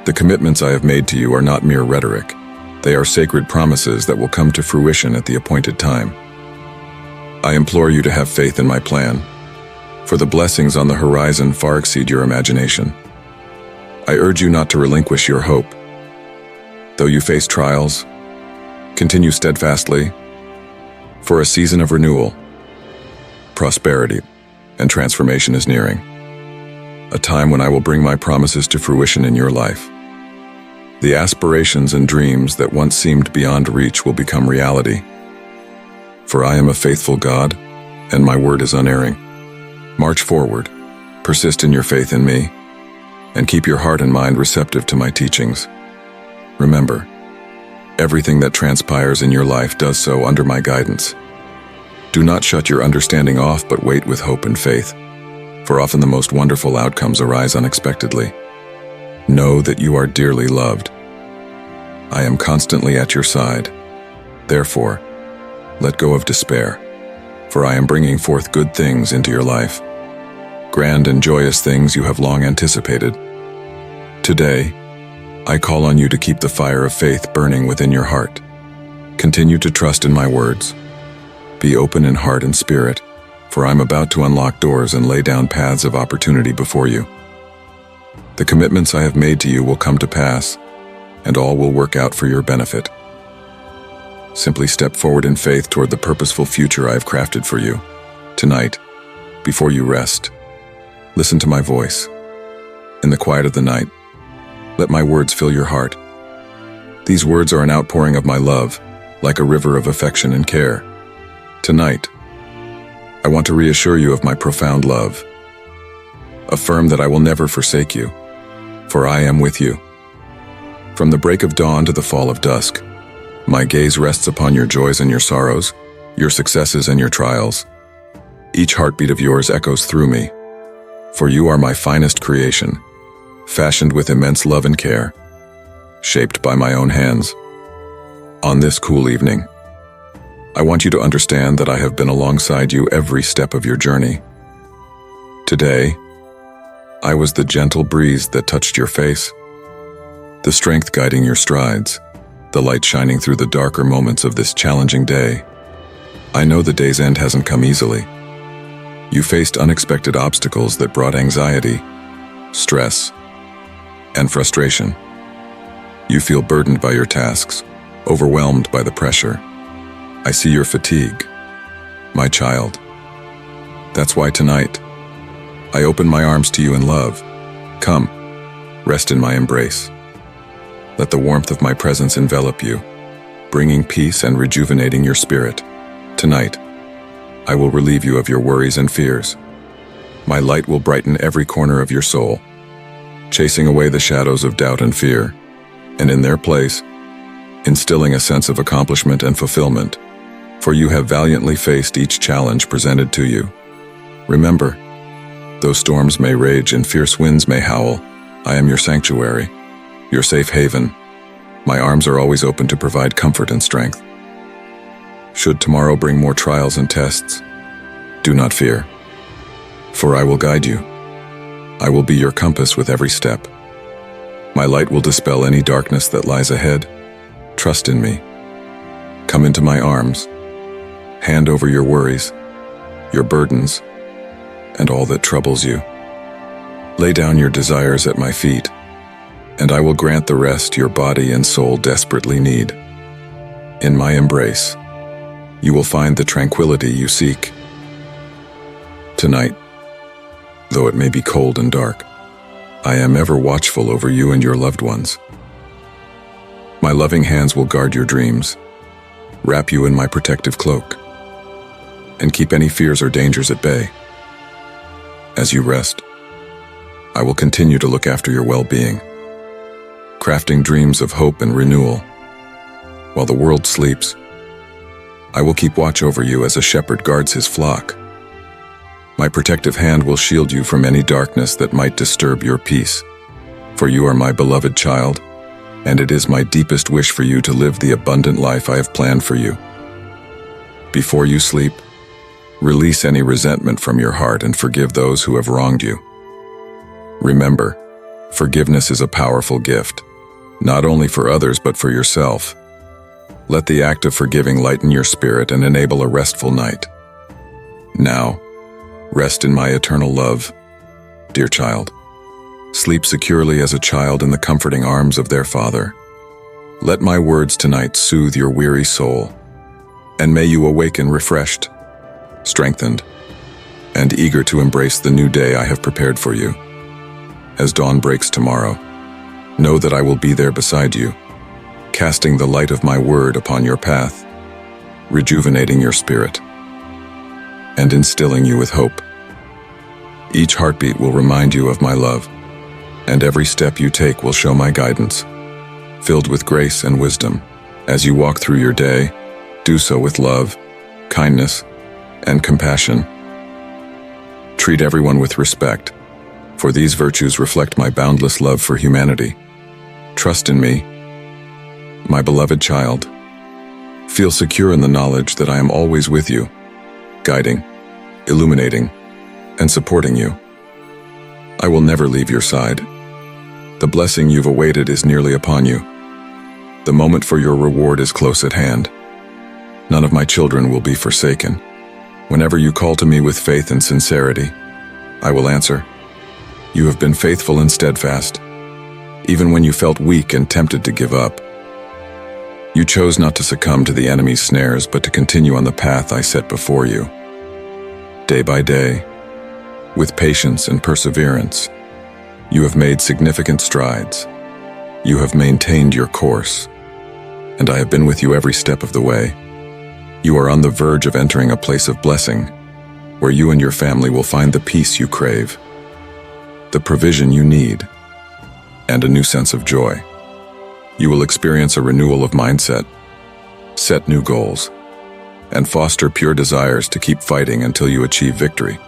A: The commitments I have made to you are not mere rhetoric. They are sacred promises that will come to fruition at the appointed time. I implore you to have faith in my plan, for the blessings on the horizon far exceed your imagination. I urge you not to relinquish your hope. Though you face trials, continue steadfastly, for a season of renewal, prosperity, and transformation is nearing. A time when I will bring my promises to fruition in your life. The aspirations and dreams that once seemed beyond reach will become reality. For I am a faithful God, and my word is unerring. March forward, persist in your faith in me, and keep your heart and mind receptive to my teachings. Remember, everything that transpires in your life does so under my guidance. Do not shut your understanding off, but wait with hope and faith, for often the most wonderful outcomes arise unexpectedly. Know that you are dearly loved. I am constantly at your side. Therefore, let go of despair, for I am bringing forth good things into your life, grand and joyous things you have long anticipated. Today, I call on you to keep the fire of faith burning within your heart. Continue to trust in my words. Be open in heart and spirit, for I'm about to unlock doors and lay down paths of opportunity before you. The commitments I have made to you will come to pass, and all will work out for your benefit. Simply step forward in faith toward the purposeful future I have crafted for you. Tonight, before you rest, listen to my voice. In the quiet of the night, let my words fill your heart. These words are an outpouring of my love, like a river of affection and care. Tonight, I want to reassure you of my profound love. Affirm that I will never forsake you, for I am with you. From the break of dawn to the fall of dusk, my gaze rests upon your joys and your sorrows, your successes and your trials. Each heartbeat of yours echoes through me, for you are my finest creation, fashioned with immense love and care, shaped by my own hands. On this cool evening, I want you to understand that I have been alongside you every step of your journey. Today, I was the gentle breeze that touched your face, the strength guiding your strides, the light shining through the darker moments of this challenging day. I know the day's end hasn't come easily. You faced unexpected obstacles that brought anxiety, stress, and frustration. You feel burdened by your tasks, overwhelmed by the pressure. I see your fatigue, my child. That's why tonight, I open my arms to you in love. Come, rest in my embrace. Let the warmth of my presence envelop you, bringing peace and rejuvenating your spirit. Tonight, I will relieve you of your worries and fears. My light will brighten every corner of your soul, chasing away the shadows of doubt and fear, and in their place, instilling a sense of accomplishment and fulfillment, for you have valiantly faced each challenge presented to you. Remember, though storms may rage and fierce winds may howl, I am your sanctuary, your safe haven. My arms are always open to provide comfort and strength. Should tomorrow bring more trials and tests, do not fear, for I will guide you. I will be your compass with every step. My light will dispel any darkness that lies ahead. Trust in me. Come into my arms. Hand over your worries, your burdens, and all that troubles you. Lay down your desires at my feet, and I will grant the rest your body and soul desperately need. In my embrace, you will find the tranquility you seek. Tonight, though it may be cold and dark, I am ever watchful over you and your loved ones. My loving hands will guard your dreams, wrap you in my protective cloak, and keep any fears or dangers at bay. As you rest, I will continue to look after your well-being, crafting dreams of hope and renewal. While the world sleeps, I will keep watch over you as a shepherd guards his flock. My protective hand will shield you from any darkness that might disturb your peace, for you are my beloved child, and it is my deepest wish for you to live the abundant life I have planned for you. Before you sleep, release any resentment from your heart and forgive those who have wronged you. Remember, forgiveness is a powerful gift, not only for others but for yourself. Let the act of forgiving lighten your spirit and enable a restful night. Now, rest in my eternal love, dear child. Sleep securely as a child in the comforting arms of their Father. Let my words tonight soothe your weary soul, and may you awaken refreshed, strengthened, and eager to embrace the new day I have prepared for you. As dawn breaks tomorrow, know that I will be there beside you, casting the light of my word upon your path, rejuvenating your spirit, and instilling you with hope. Each heartbeat will remind you of my love, and every step you take will show my guidance, filled with grace and wisdom. As you walk through your day, do so with love, kindness, and compassion. Treat everyone with respect, for these virtues reflect my boundless love for humanity. Trust in me, my beloved child. Feel secure in the knowledge that I am always with you, guiding, illuminating, and supporting you. I will never leave your side. The blessing you've awaited is nearly upon you. The moment for your reward is close at hand. None of my children will be forsaken. Whenever you call to me with faith and sincerity, I will answer. You have been faithful and steadfast, even when you felt weak and tempted to give up. You chose not to succumb to the enemy's snares, but to continue on the path I set before you. Day by day, with patience and perseverance, you have made significant strides. You have maintained your course, and I have been with you every step of the way. You are on the verge of entering a place of blessing, where you and your family will find the peace you crave, the provision you need, and a new sense of joy. You will experience a renewal of mindset, set new goals, and foster pure desires to keep fighting until you achieve victory.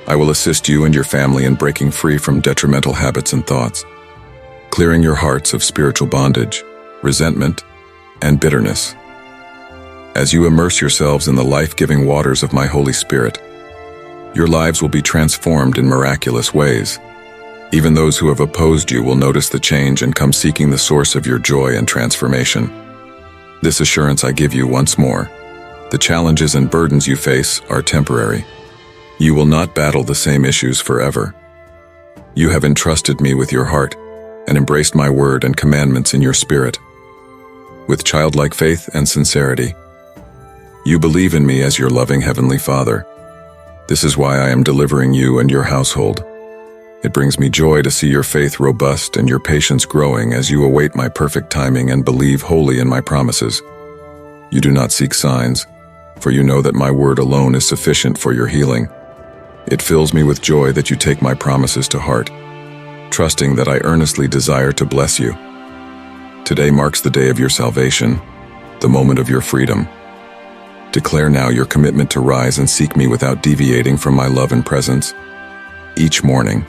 A: I will assist you and your family in breaking free from detrimental habits and thoughts, clearing your hearts of spiritual bondage, resentment, and bitterness. As you immerse yourselves in the life-giving waters of my Holy Spirit, your lives will be transformed in miraculous ways. Even those who have opposed you will notice the change and come seeking the source of your joy and transformation. This assurance I give you once more. The challenges and burdens you face are temporary. You will not battle the same issues forever. You have entrusted me with your heart and embraced my word and commandments in your spirit. With childlike faith and sincerity, you believe in me as your loving Heavenly Father. This is why I am delivering you and your household. It brings me joy to see your faith robust and your patience growing as you await my perfect timing and believe wholly in my promises. You do not seek signs, for you know that my word alone is sufficient for your healing. It fills me with joy that you take my promises to heart, trusting that I earnestly desire to bless you. Today marks the day of your salvation, the moment of your freedom. Declare now your commitment to rise and seek me without deviating from my love and presence. Each morning,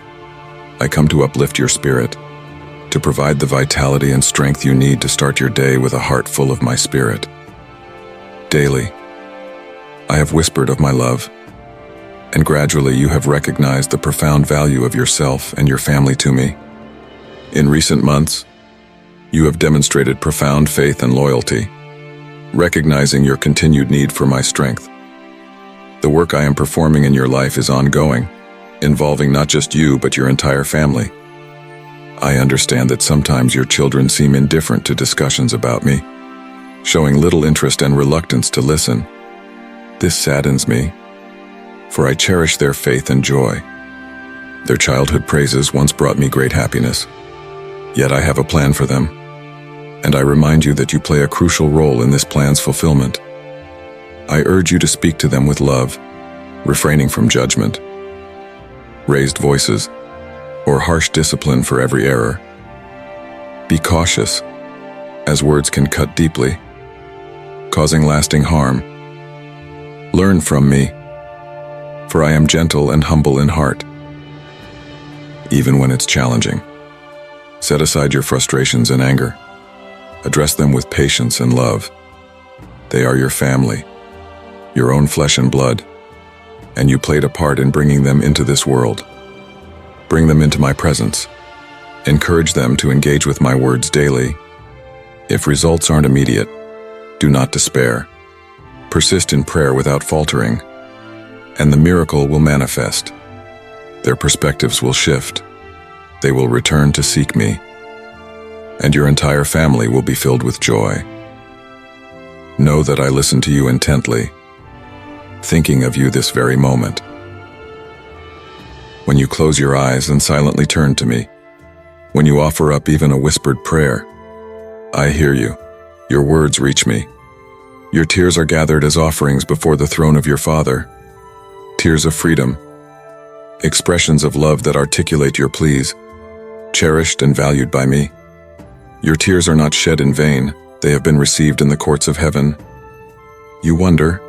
A: I come to uplift your spirit, to provide the vitality and strength you need to start your day with a heart full of my spirit. Daily, I have whispered of my love, and gradually you have recognized the profound value of yourself and your family to me. In recent months, you have demonstrated profound faith and loyalty, recognizing your continued need for my strength. The work I am performing in your life is ongoing, involving not just you but your entire family. I understand that sometimes your children seem indifferent to discussions about me, showing little interest and reluctance to listen. This saddens me, for I cherish their faith and joy. Their childhood praises once brought me great happiness, yet I have a plan for them, and I remind you that you play a crucial role in this plan's fulfillment. I urge you to speak to them with love, refraining from judgment, raised voices, or harsh discipline for every error. Be cautious, as words can cut deeply, causing lasting harm. Learn from me, for I am gentle and humble in heart. Even when it's challenging, set aside your frustrations and anger. Address them with patience and love. They are your family, your own flesh and blood, and you played a part in bringing them into this world. Bring them into my presence. Encourage them to engage with my words daily. If results aren't immediate, do not despair. Persist in prayer without faltering, and the miracle will manifest. Their perspectives will shift. They will return to seek me, and your entire family will be filled with joy. Know that I listen to you intently, thinking of you this very moment. When you close your eyes and silently turn to me, when you offer up even a whispered prayer, I hear you. Your words reach me. Your tears are gathered as offerings before the throne of your Father, tears of freedom, expressions of love that articulate your pleas, cherished and valued by me. Your tears are not shed in vain, they have been received in the courts of heaven. You wonder,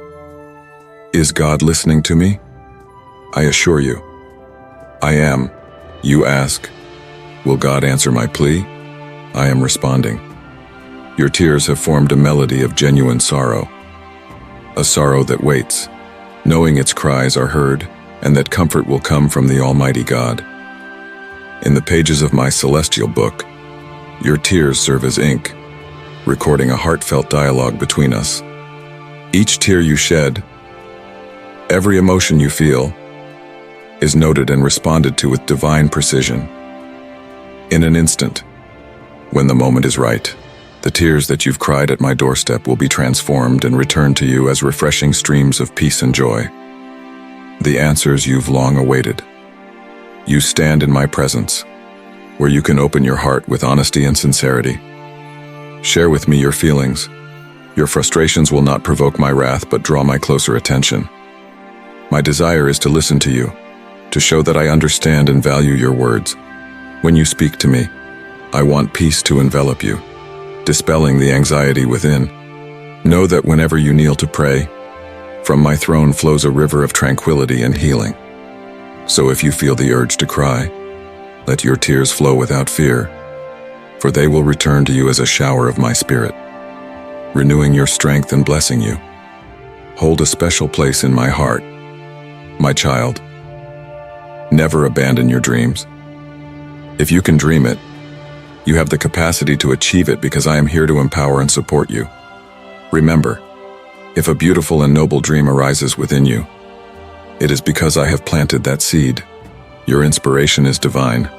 A: is God listening to me? I assure you, I am. You ask, will God answer my plea? I am responding. Your tears have formed a melody of genuine sorrow, a sorrow that waits, knowing its cries are heard and that comfort will come from the Almighty God. In the pages of my celestial book, your tears serve as ink, recording a heartfelt dialogue between us. Each tear you shed, every emotion you feel, is noted and responded to with divine precision. In an instant, when the moment is right, the tears that you've cried at my doorstep will be transformed and returned to you as refreshing streams of peace and joy. The answers you've long awaited. You stand in my presence, where you can open your heart with honesty and sincerity. Share with me your feelings. Your frustrations will not provoke my wrath but draw my closer attention. My desire is to listen to you, to show that I understand and value your words. When you speak to me, I want peace to envelop you, dispelling the anxiety within. Know that whenever you kneel to pray, from my throne flows a river of tranquility and healing. So if you feel the urge to cry, let your tears flow without fear, for they will return to you as a shower of my spirit, renewing your strength and blessing you. Hold a special place in my heart, my child. Never abandon your dreams. If you can dream it, you have the capacity to achieve it because I am here to empower and support you. Remember, if a beautiful and noble dream arises within you, it is because I have planted that seed. Your inspiration is divine.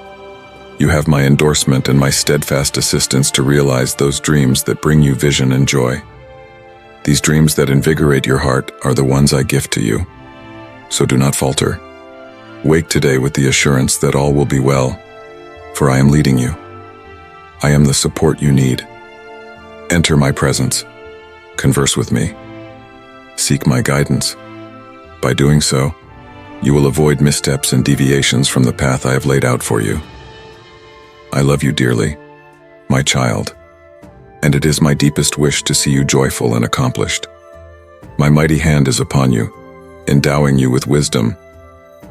A: You have my endorsement and my steadfast assistance to realize those dreams that bring you vision and joy. These dreams that invigorate your heart are the ones I gift to you. So do not falter. Wake today with the assurance that all will be well, for I am leading you. I am the support you need. Enter my presence. Converse with me. Seek my guidance. By doing so, you will avoid missteps and deviations from the path I have laid out for you. I love you dearly, my child, and it is my deepest wish to see you joyful and accomplished. My mighty hand is upon you, endowing you with wisdom.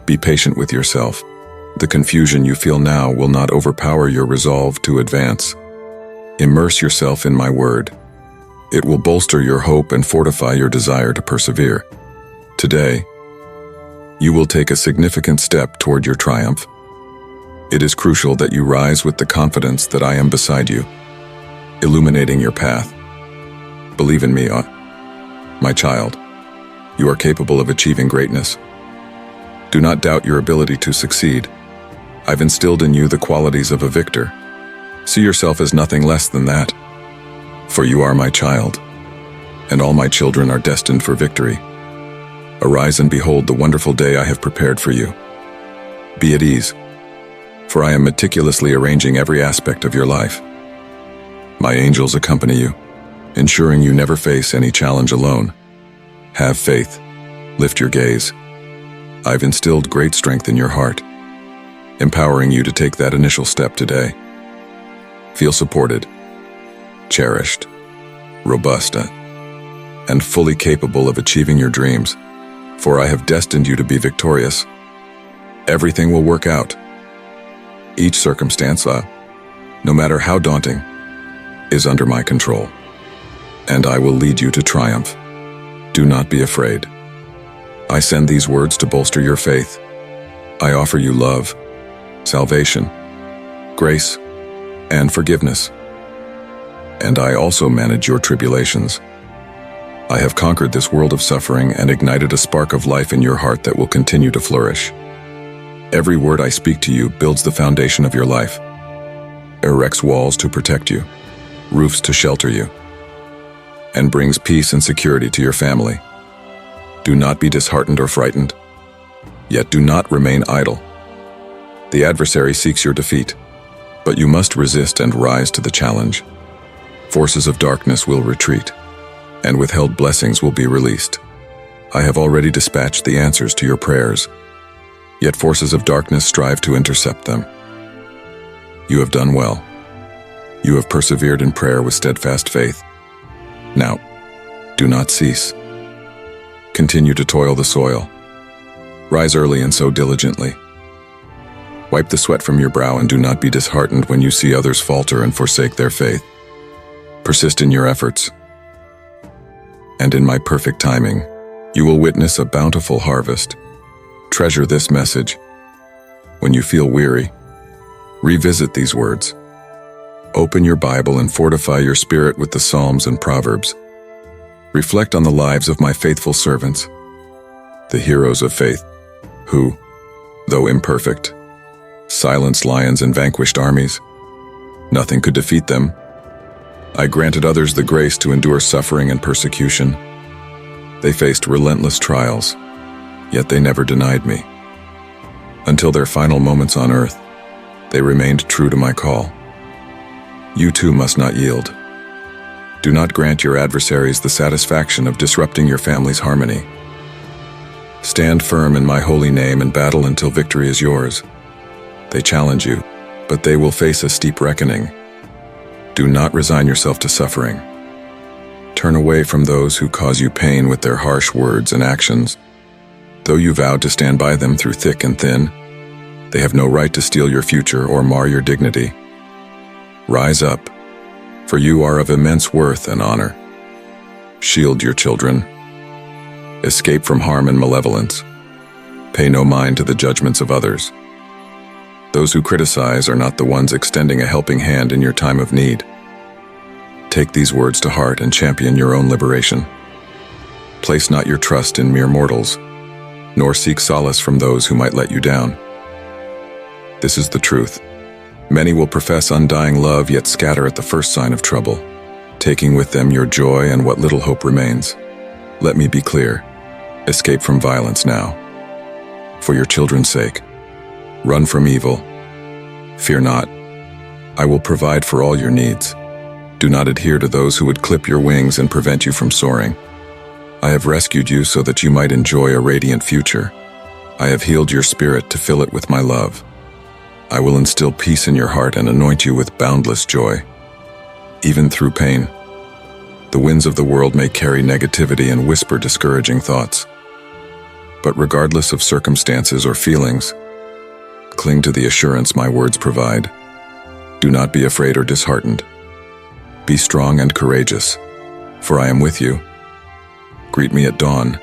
A: Be patient with yourself. The confusion you feel now will not overpower your resolve to advance. Immerse yourself in my word. It will bolster your hope and fortify your desire to persevere. Today, you will take a significant step toward your triumph. It is crucial that you rise with the confidence that I am beside you, illuminating your path. Believe in me, my child. You are capable of achieving greatness. Do not doubt your ability to succeed. I've instilled in you the qualities of a victor. See yourself as nothing less than that. For you are my child, and all my children are destined for victory. Arise and behold the wonderful day I have prepared for you. Be at ease, for I am meticulously arranging every aspect of your life. My angels accompany you, ensuring you never face any challenge alone. Have faith. Lift your gaze. I've instilled great strength in your heart, empowering you to take that initial step today. Feel supported, cherished, robust, and fully capable of achieving your dreams, for I have destined you to be victorious. Everything will work out. Each circumstance, no matter how daunting, is under my control, and I will lead you to triumph. Do not be afraid. I send these words to bolster your faith. I offer you love, salvation, grace, and forgiveness. And I also manage your tribulations. I have conquered this world of suffering and ignited a spark of life in your heart that will continue to flourish. Every word I speak to you builds the foundation of your life, erects walls to protect you, roofs to shelter you, and brings peace and security to your family. Do not be disheartened or frightened, yet do not remain idle. The adversary seeks your defeat, but you must resist and rise to the challenge. Forces of darkness will retreat, and withheld blessings will be released. I have already dispatched the answers to your prayers. yet forces of darkness strive to intercept them. You have done well. You have persevered in prayer with steadfast faith. Now, do not cease. Continue to toil the soil. Rise early and sow diligently. Wipe the sweat from your brow and do not be disheartened when you see others falter and forsake their faith. Persist in your efforts, and in my perfect timing, you will witness a bountiful harvest. Treasure this message. When you feel weary, revisit these words. Open your Bible and fortify your spirit with the Psalms and Proverbs. Reflect on the lives of my faithful servants, the heroes of faith, who, though imperfect, silenced lions and vanquished armies. Nothing could defeat them. I granted others the grace to endure suffering and persecution. They faced relentless trials, yet they never denied me. Until their final moments on earth, they remained true to my call. You too must not yield. Do not grant your adversaries the satisfaction of disrupting your family's harmony. Stand firm in my holy name and battle until victory is yours. They challenge you, but they will face a steep reckoning. Do not resign yourself to suffering. Turn away from those who cause you pain with their harsh words and actions. Though you vowed to stand by them through thick and thin, they have no right to steal your future or mar your dignity. Rise up, for you are of immense worth and honor. Shield your children. Escape from harm and malevolence. Pay no mind to the judgments of others. Those who criticize are not the ones extending a helping hand in your time of need. Take these words to heart and champion your own liberation. Place not your trust in mere mortals, nor seek solace from those who might let you down. This is the truth. Many will profess undying love yet scatter at the first sign of trouble, taking with them your joy and what little hope remains. Let me be clear. Escape from violence now. For your children's sake. Run from evil. Fear not. I will provide for all your needs. Do not adhere to those who would clip your wings and prevent you from soaring. I have rescued you so that you might enjoy a radiant future. I have healed your spirit to fill it with my love. I will instill peace in your heart and anoint you with boundless joy. Even through pain, the winds of the world may carry negativity and whisper discouraging thoughts. But regardless of circumstances or feelings, cling to the assurance my words provide. Do not be afraid or disheartened. Be strong and courageous, for I am with you. Greet me at dawn.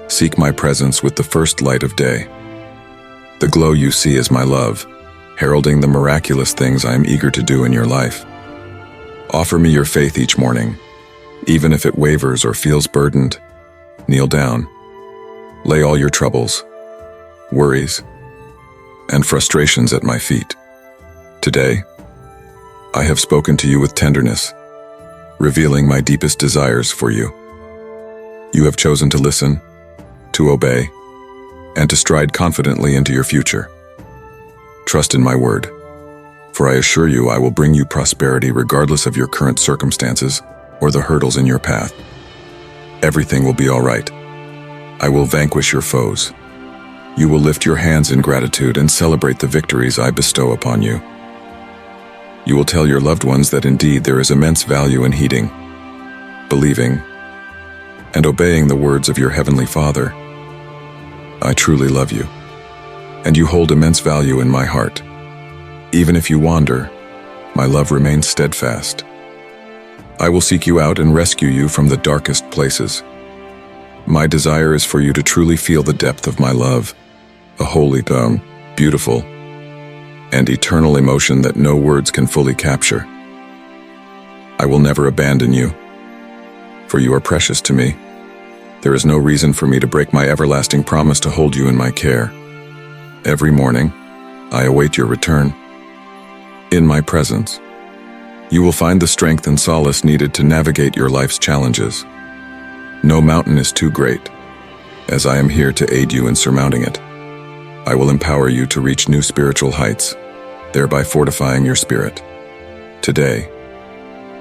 A: Seek my presence with the first light of day. The glow you see is my love, heralding the miraculous things I am eager to do in your life. Offer me your faith each morning, even if it wavers or feels burdened. Kneel down. Lay all your troubles, worries, and frustrations at my feet. Today, I have spoken to you with tenderness, revealing my deepest desires for you. You have chosen to listen, to obey, and to stride confidently into your future. Trust in my word, for I assure you I will bring you prosperity regardless of your current circumstances or the hurdles in your path. Everything will be all right. I will vanquish your foes. You will lift your hands in gratitude and celebrate the victories I bestow upon you. You will tell your loved ones that indeed there is immense value in heeding, believing, and obeying the words of your Heavenly Father. I truly love you, and you hold immense value in my heart. Even if you wander, my love remains steadfast. I will seek you out and rescue you from the darkest places. My desire is for you to truly feel the depth of my love, a holy, beautiful, and eternal emotion that no words can fully capture. I will never abandon you, for you are precious to me. There is no reason for me to break my everlasting promise to hold you in my care. Every morning, I await your return. In my presence, you will find the strength and solace needed to navigate your life's challenges. No mountain is too great, as I am here to aid you in surmounting it. I will empower you to reach new spiritual heights, thereby fortifying your spirit. Today,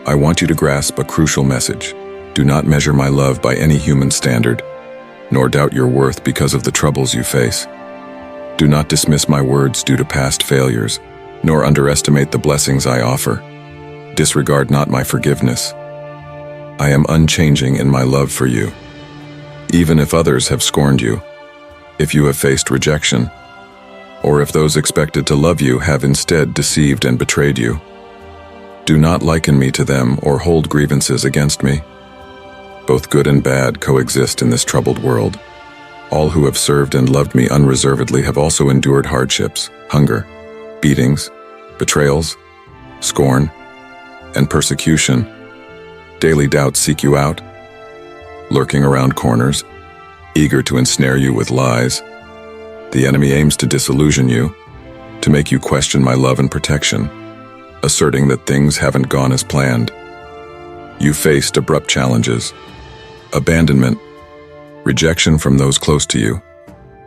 A: I want you to grasp a crucial message. Do not measure my love by any human standard, nor doubt your worth because of the troubles you face. Do not dismiss my words due to past failures, nor underestimate the blessings I offer. Disregard not my forgiveness. I am unchanging in my love for you. Even if others have scorned you, if you have faced rejection, or if those expected to love you have instead deceived and betrayed you, do not liken me to them or hold grievances against me. Both good and bad coexist in this troubled world. All who have served and loved me unreservedly have also endured hardships, hunger, beatings, betrayals, scorn, and persecution. Daily doubts seek you out, lurking around corners, eager to ensnare you with lies. The enemy aims to disillusion you, to make you question my love and protection, asserting that things haven't gone as planned. You faced abrupt challenges, abandonment, rejection from those close to you,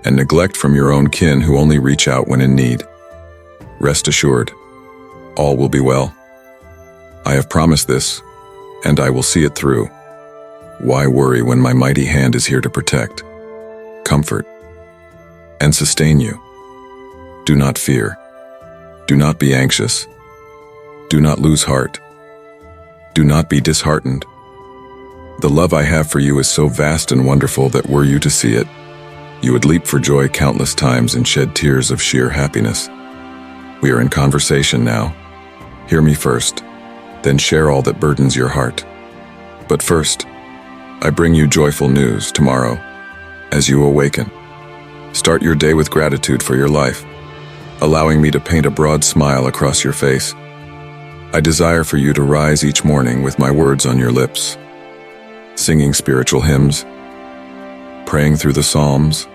A: and neglect from your own kin who only reach out when in need. Rest assured, all will be well. I have promised this, and I will see it through. Why worry when my mighty hand is here to protect, comfort, and sustain you? Do not fear. Do not be anxious. Do not lose heart. Do not be disheartened. The love I have for you is so vast and wonderful that were you to see it, you would leap for joy countless times and shed tears of sheer happiness. We are in conversation now. Hear me first, then share all that burdens your heart. But first, I bring you joyful news tomorrow as you awaken. Start your day with gratitude for your life, allowing me to paint a broad smile across your face. I desire for you to rise each morning with my words on your lips, singing spiritual hymns, praying through the Psalms,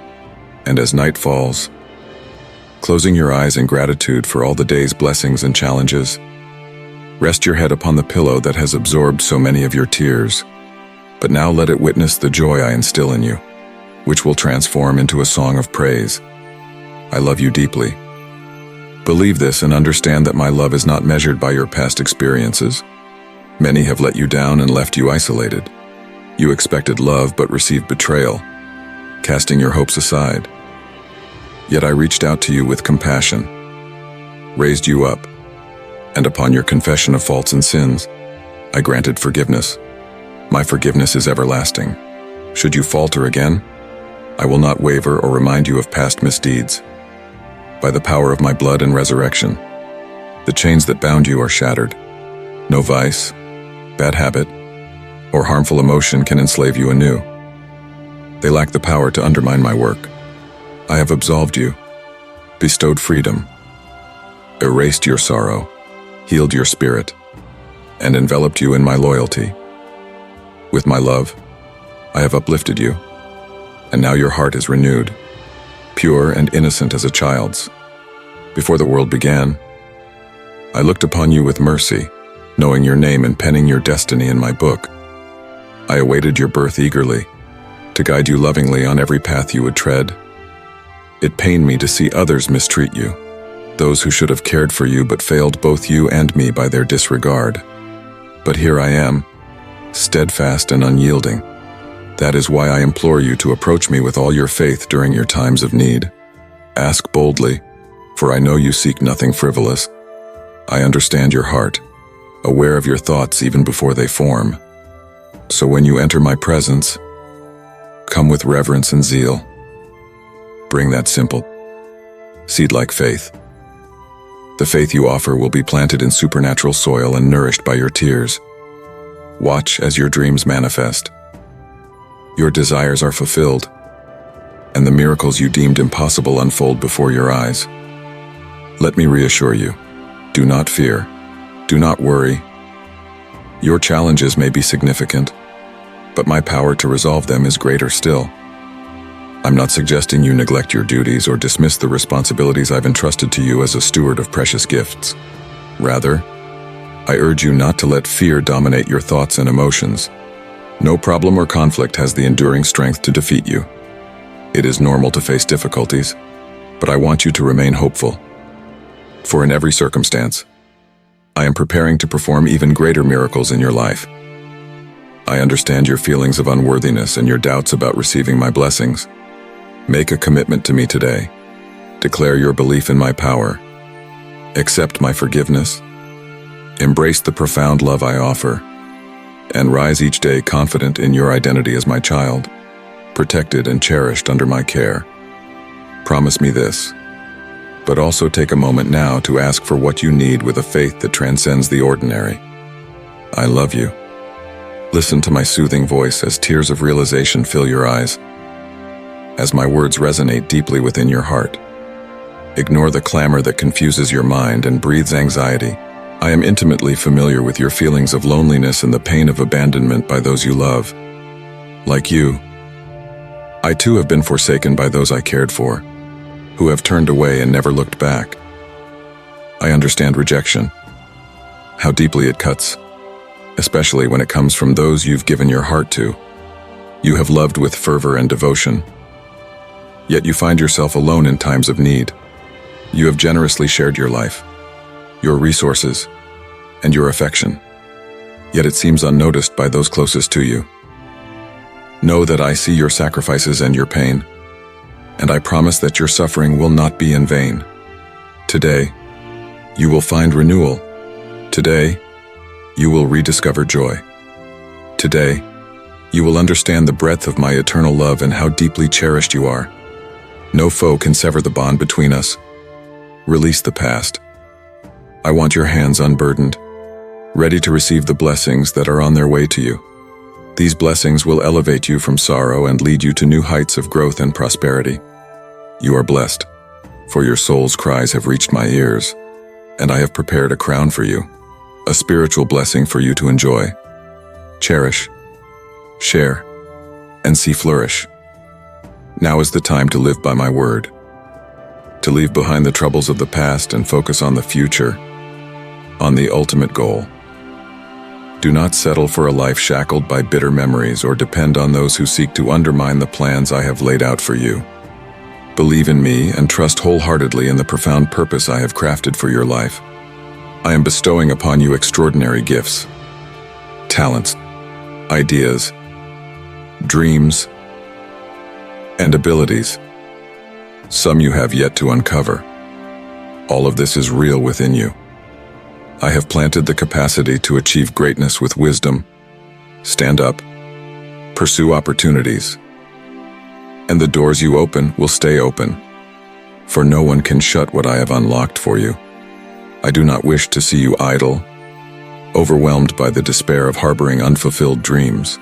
A: and as night falls, closing your eyes in gratitude for all the day's blessings and challenges. Rest your head upon the pillow that has absorbed so many of your tears, but now let it witness the joy I instill in you, which will transform into a song of praise. I love you deeply. Believe this and understand that my love is not measured by your past experiences. Many have let you down and left you isolated. You expected love but received betrayal, casting your hopes aside. Yet I reached out to you with compassion, raised you up, and upon your confession of faults and sins, I granted forgiveness. My forgiveness is everlasting. Should you falter again, I will not waver or remind you of past misdeeds. By the power of my blood and resurrection, the chains that bound you are shattered. No vice, bad habit, or harmful emotion can enslave you anew. They lack the power to undermine my work. I have absolved you, bestowed freedom, erased your sorrow, healed your spirit, and enveloped you in my loyalty. With my love, I have uplifted you, and now your heart is renewed, pure and innocent as a child's. Before the world began, I looked upon you with mercy, knowing your name and penning your destiny in my book. I awaited your birth eagerly, to guide you lovingly on every path you would tread. It pained me to see others mistreat you, those who should have cared for you but failed both you and me by their disregard. But here I am, steadfast and unyielding. That is why I implore you to approach me with all your faith during your times of need. Ask boldly, for I know you seek nothing frivolous. I understand your heart, aware of your thoughts even before they form. So when you enter my presence, come with reverence and zeal. Bring that simple, seed-like faith. The faith you offer will be planted in supernatural soil and nourished by your tears. Watch as your dreams manifest. Your desires are fulfilled, and the miracles you deemed impossible unfold before your eyes. Let me reassure you, do not fear, do not worry. Your challenges may be significant, but my power to resolve them is greater still. I'm not suggesting you neglect your duties or dismiss the responsibilities I've entrusted to you as a steward of precious gifts. Rather, I urge you not to let fear dominate your thoughts and emotions. No problem or conflict has the enduring strength to defeat you. It is normal to face difficulties, but I want you to remain hopeful. For in every circumstance, I am preparing to perform even greater miracles in your life. I understand your feelings of unworthiness and your doubts about receiving my blessings. Make a commitment to me today, Declare your belief in my power. Accept my forgiveness. Embrace the profound love I offer. And rise each day confident in your identity as my child, protected and cherished under my care. Promise me this, but also take a moment now to ask for what you need with a faith that transcends the ordinary. I love you. Listen to my soothing voice as tears of realization fill your eyes, as my words resonate deeply within your heart. Ignore the clamor that confuses your mind and breathes anxiety. I am intimately familiar with your feelings of loneliness and the pain of abandonment by those you love. Like you, I too have been forsaken by those I cared for, who have turned away and never looked back. I understand rejection, how deeply it cuts, especially when it comes from those you've given your heart to. You have loved with fervor and devotion, yet you find yourself alone in times of need. You have generously shared your life, your resources, and your affection, yet it seems unnoticed by those closest to you. Know that I see your sacrifices and your pain, and I promise that your suffering will not be in vain. Today, you will find renewal. Today, you will rediscover joy. Today, you will understand the breadth of my eternal love and how deeply cherished you are. No foe can sever the bond between us. Release the past. I want your hands unburdened, ready to receive the blessings that are on their way to you. These blessings will elevate you from sorrow and lead you to new heights of growth and prosperity. You are blessed, for your soul's cries have reached my ears, and I have prepared a crown for you, a spiritual blessing for you to enjoy, cherish, share, and see flourish. Now is the time to live by my word, to leave behind the troubles of the past and focus on the future, on the ultimate goal. Do not settle for a life shackled by bitter memories or depend on those who seek to undermine the plans I have laid out for you. Believe in me and trust wholeheartedly in the profound purpose I have crafted for your life. I am bestowing upon you extraordinary gifts, talents, ideas, dreams, and abilities. Some you have yet to uncover. All of this is real within you. I have planted the capacity to achieve greatness with wisdom. Stand up, pursue opportunities, and the doors you open will stay open, for no one can shut what I have unlocked for you. I do not wish to see you idle, overwhelmed by the despair of harboring unfulfilled dreams.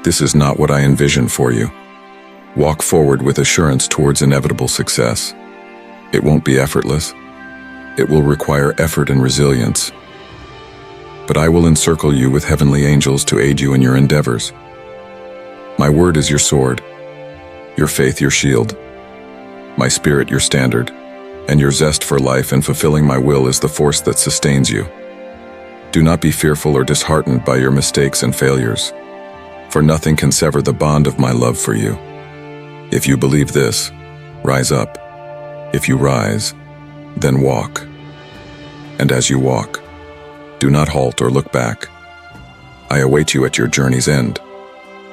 A: This is not what I envision for you. Walk forward with assurance towards inevitable success. It won't be effortless. It will require effort and resilience. But I will encircle you with heavenly angels to aid you in your endeavors. My word is your sword, your faith your shield, my spirit your standard, and your zest for life and fulfilling my will is the force that sustains you. Do not be fearful or disheartened by your mistakes and failures, for nothing can sever the bond of my love for you. If you believe this, rise up. If you rise, then walk. And as you walk, do not halt or look back. I await you at your journey's end,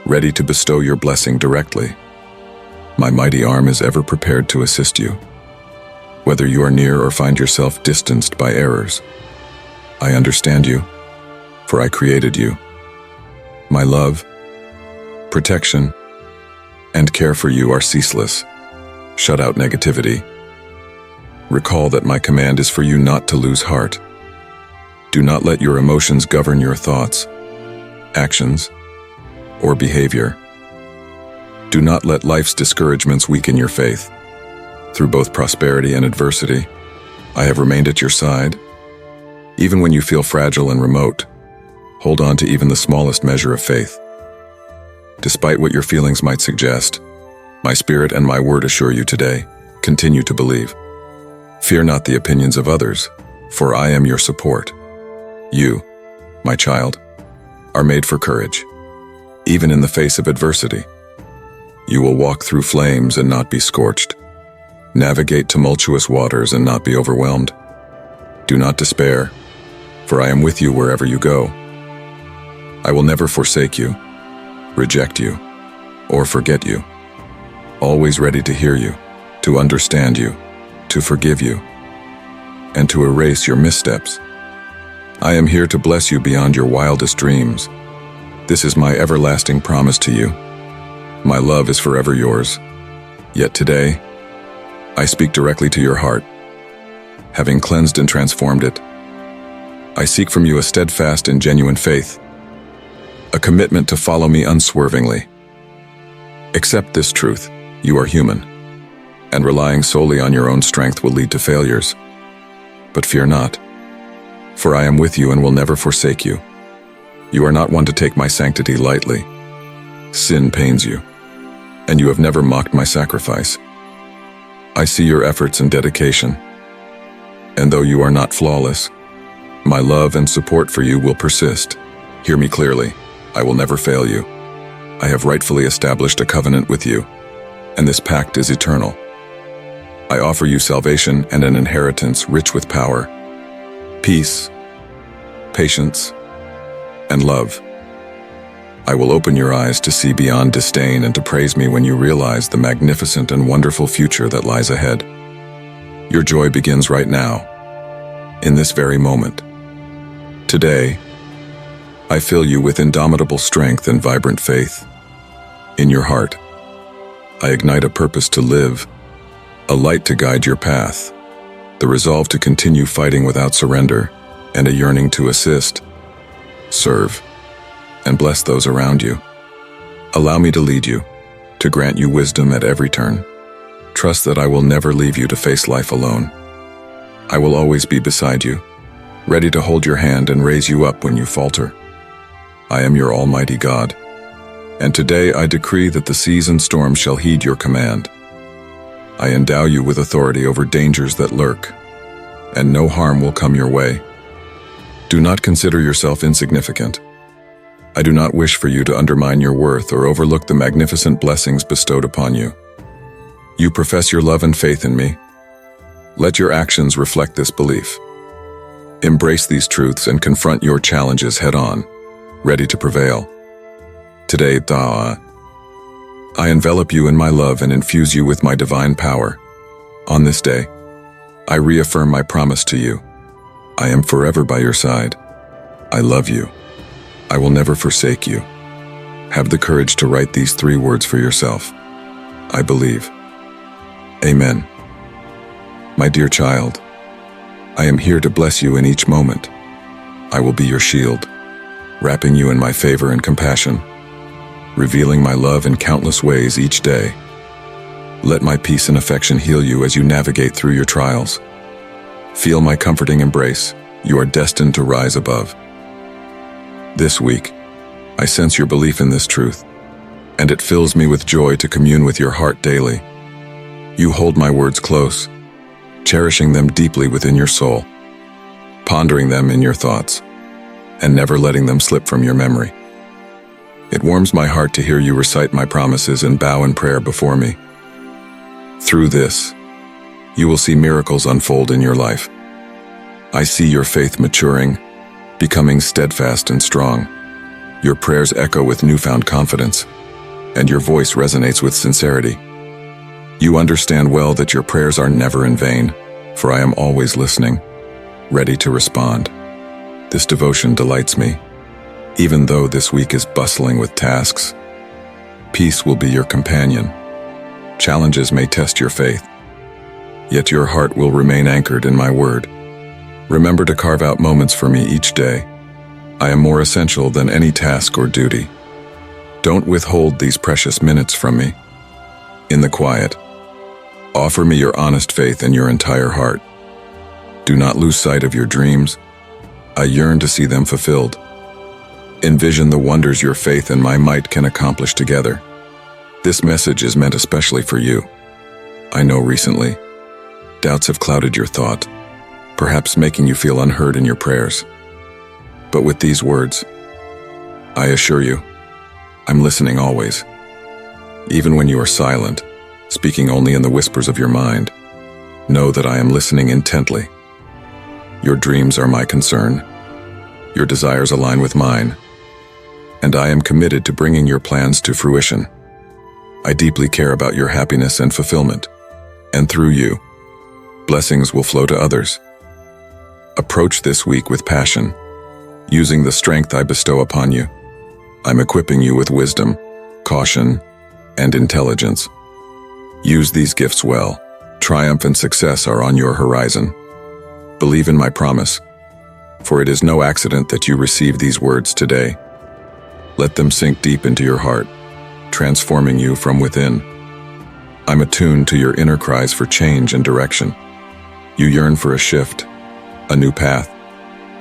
A: ready to bestow your blessing directly. My mighty arm is ever prepared to assist you, whether you are near or find yourself distanced by errors. I understand you, for I created you. My love, protection, and care for you are ceaseless. Shut out negativity. Recall that my command is for you not to lose heart. Do not let your emotions govern your thoughts, actions, or behavior. Do not let life's discouragements weaken your faith. Through both prosperity and adversity, I have remained at your side. Even when you feel fragile and remote, hold on to even the smallest measure of faith. Despite what your feelings might suggest, my spirit and my word assure you today, continue to believe. Fear not the opinions of others, for I am your support. You, my child, are made for courage, even in the face of adversity. You will walk through flames and not be scorched, navigate tumultuous waters and not be overwhelmed. Do not despair, for I am with you wherever you go. I will never forsake you, reject you, or forget you. Always ready to hear you, to understand you, to forgive you and to erase your missteps. I am here to bless you beyond your wildest dreams. This is my everlasting promise to you. My love is forever yours. Yet today, I speak directly to your heart. Having cleansed and transformed it, I seek from you a steadfast and genuine faith, a commitment to follow me unswervingly. Accept this truth: you are human, and relying solely on your own strength will lead to failures. But fear not, for I am with you and will never forsake you. You are not one to take my sanctity lightly. Sin pains you, and you have never mocked my sacrifice. I see your efforts and dedication, and though you are not flawless, my love and support for you will persist. Hear me clearly, I will never fail you. I have rightfully established a covenant with you, and this pact is eternal. I offer you salvation and an inheritance rich with power, peace, patience, and love. I will open your eyes to see beyond disdain and to praise me when you realize the magnificent and wonderful future that lies ahead. Your joy begins right now, in this very moment. Today, I fill you with indomitable strength and vibrant faith. In your heart, I ignite a purpose to live, a light to guide your path, the resolve to continue fighting without surrender, and a yearning to assist, serve, and bless those around you. Allow me to lead you, to grant you wisdom at every turn. Trust that I will never leave you to face life alone. I will always be beside you, ready to hold your hand and raise you up when you falter. I am your Almighty God, and today I decree that the seas and storms shall heed your command. I endow you with authority over dangers that lurk, and no harm will come your way. Do not consider yourself insignificant. I do not wish for you to undermine your worth or overlook the magnificent blessings bestowed upon you. You profess your love and faith in me. Let your actions reflect this belief. Embrace these truths and confront your challenges head-on, ready to prevail. Today, I envelop you in my love and infuse you with my divine power. On this day, I reaffirm my promise to you. I am forever by your side. I love you. I will never forsake you. Have the courage to write these 3 words for yourself. I believe. Amen. My dear child, I am here to bless you in each moment. I will be your shield, wrapping you in my favor and compassion, revealing my love in countless ways each day. Let my peace and affection heal you as you navigate through your trials. Feel my comforting embrace. You are destined to rise above. This week, I sense your belief in this truth, and it fills me with joy to commune with your heart daily. You hold my words close, cherishing them deeply within your soul, pondering them in your thoughts, and never letting them slip from your memory. It warms my heart to hear you recite my promises and bow in prayer before me. Through this, you will see miracles unfold in your life. I see your faith maturing, becoming steadfast and strong. Your prayers echo with newfound confidence, and your voice resonates with sincerity. You understand well that your prayers are never in vain, for I am always listening, ready to respond. This devotion delights me. Even though this week is bustling with tasks, peace will be your companion. Challenges may test your faith, yet your heart will remain anchored in my word. Remember to carve out moments for me each day. I am more essential than any task or duty. Don't withhold these precious minutes from me. In the quiet, offer me your honest faith and your entire heart. Do not lose sight of your dreams. I yearn to see them fulfilled. Envision the wonders your faith and my might can accomplish together. This message is meant especially for you. I know recently, doubts have clouded your thought, perhaps making you feel unheard in your prayers. But with these words, I assure you, I'm listening always. Even when you are silent, speaking only in the whispers of your mind, know that I am listening intently. Your dreams are my concern. Your desires align with mine, and I am committed to bringing your plans to fruition. I deeply care about your happiness and fulfillment, and through you, Blessings will flow to others. Approach this week with passion, using the strength I bestow upon you. I'm equipping you with wisdom, caution, and intelligence. Use these gifts well. Triumph and success are on your horizon. Believe in my promise, for it is no accident that you receive these words today. Let them sink deep into your heart, transforming you from within. I'm attuned to your inner cries for change and direction. You yearn for a shift, a new path,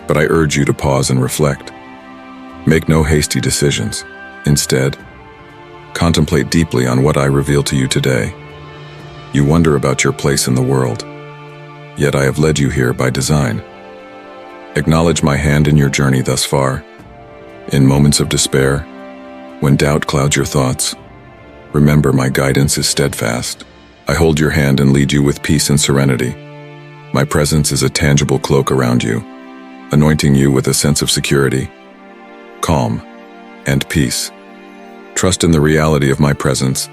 A: but I urge you to pause and reflect. Make no hasty decisions. Instead, contemplate deeply on what I reveal to you today. You wonder about your place in the world, yet I have led you here by design. Acknowledge my hand in your journey thus far. In moments of despair, when doubt clouds your thoughts, remember my guidance is steadfast. I hold your hand and lead you with peace and serenity. My presence is a tangible cloak around you, anointing you with a sense of security, calm, and peace. Trust in the reality of my presence.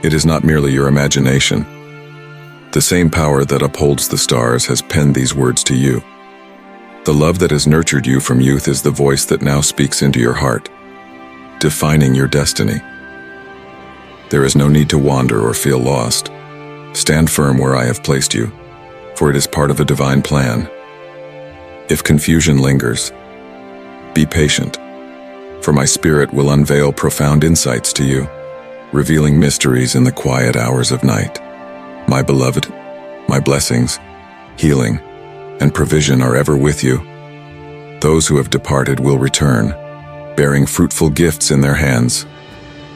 A: It is not merely your imagination. The same power that upholds the stars has penned these words to you. The love that has nurtured you from youth is the voice that now speaks into your heart, defining your destiny. There is no need to wander or feel lost. Stand firm where I have placed you, for it is part of a divine plan. If confusion lingers, be patient, for my spirit will unveil profound insights to you, revealing mysteries in the quiet hours of night. My beloved, my blessings, healing, and provision are ever with you. Those who have departed will return, bearing fruitful gifts in their hands.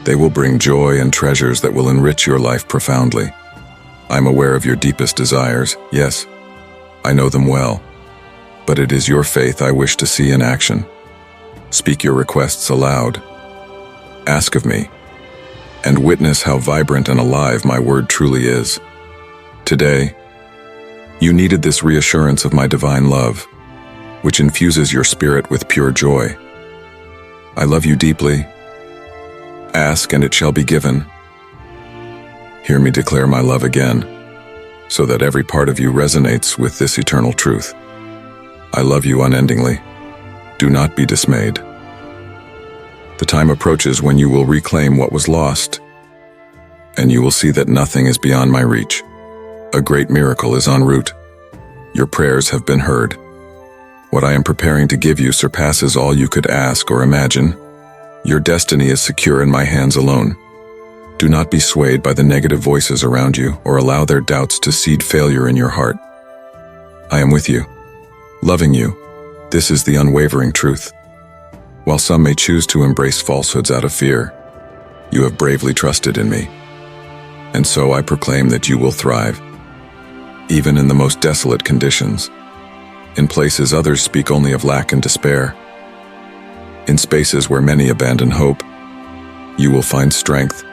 A: They will bring joy and treasures that will enrich your life profoundly. I'm aware of your deepest desires, yes, I know them well, but it is your faith I wish to see in action. Speak your requests aloud. Ask of me, and witness how vibrant and alive my word truly is. Today, you needed this reassurance of my divine love, which infuses your spirit with pure joy. I love you deeply. Ask and it shall be given. Hear me declare my love again, so that every part of you resonates with this eternal truth. I love you unendingly. Do not be dismayed. The time approaches when you will reclaim what was lost, and you will see that nothing is beyond my reach. A great miracle is en route. Your prayers have been heard. What I am preparing to give you surpasses all you could ask or imagine. Your destiny is secure in my hands alone. Do not be swayed by the negative voices around you or allow their doubts to seed failure in your heart. I am with you, loving you. This is the unwavering truth. While some may choose to embrace falsehoods out of fear, you have bravely trusted in me. And so I proclaim that you will thrive, even in the most desolate conditions. In places others speak only of lack and despair. In spaces where many abandon hope, you will find strength.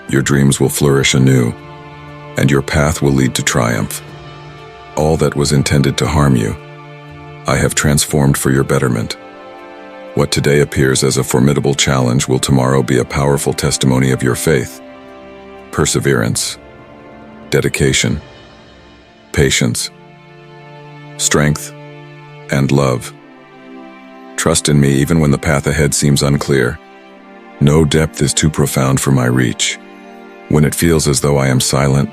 A: Your dreams will flourish anew, and your path will lead to triumph. All that was intended to harm you, I have transformed for your betterment. What today appears as a formidable challenge will tomorrow be a powerful testimony of your faith, perseverance, dedication, patience, strength, and love. Trust in me even when the path ahead seems unclear. No depth is too profound for my reach. When it feels as though I am silent,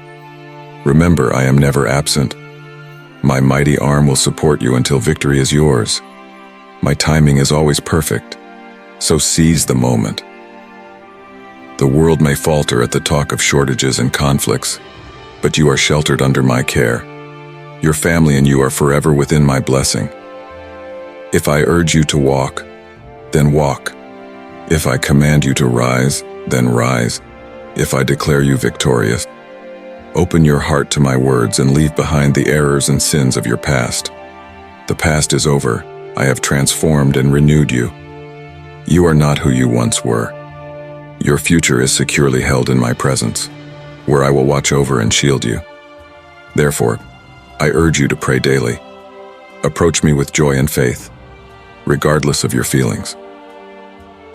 A: remember I am never absent. My mighty arm will support you until victory is yours. My timing is always perfect, so seize the moment. The world may falter at the talk of shortages and conflicts, but you are sheltered under my care. Your family and you are forever within my blessing. If I urge you to walk, then walk. If I command you to rise, then rise. If I declare you victorious, open your heart to my words and leave behind the errors and sins of your past. The past is over. I have transformed and renewed you. You are not who you once were. Your future is securely held in my presence, where I will watch over and shield you. Therefore, I urge you to pray daily. Approach me with joy and faith, regardless of your feelings.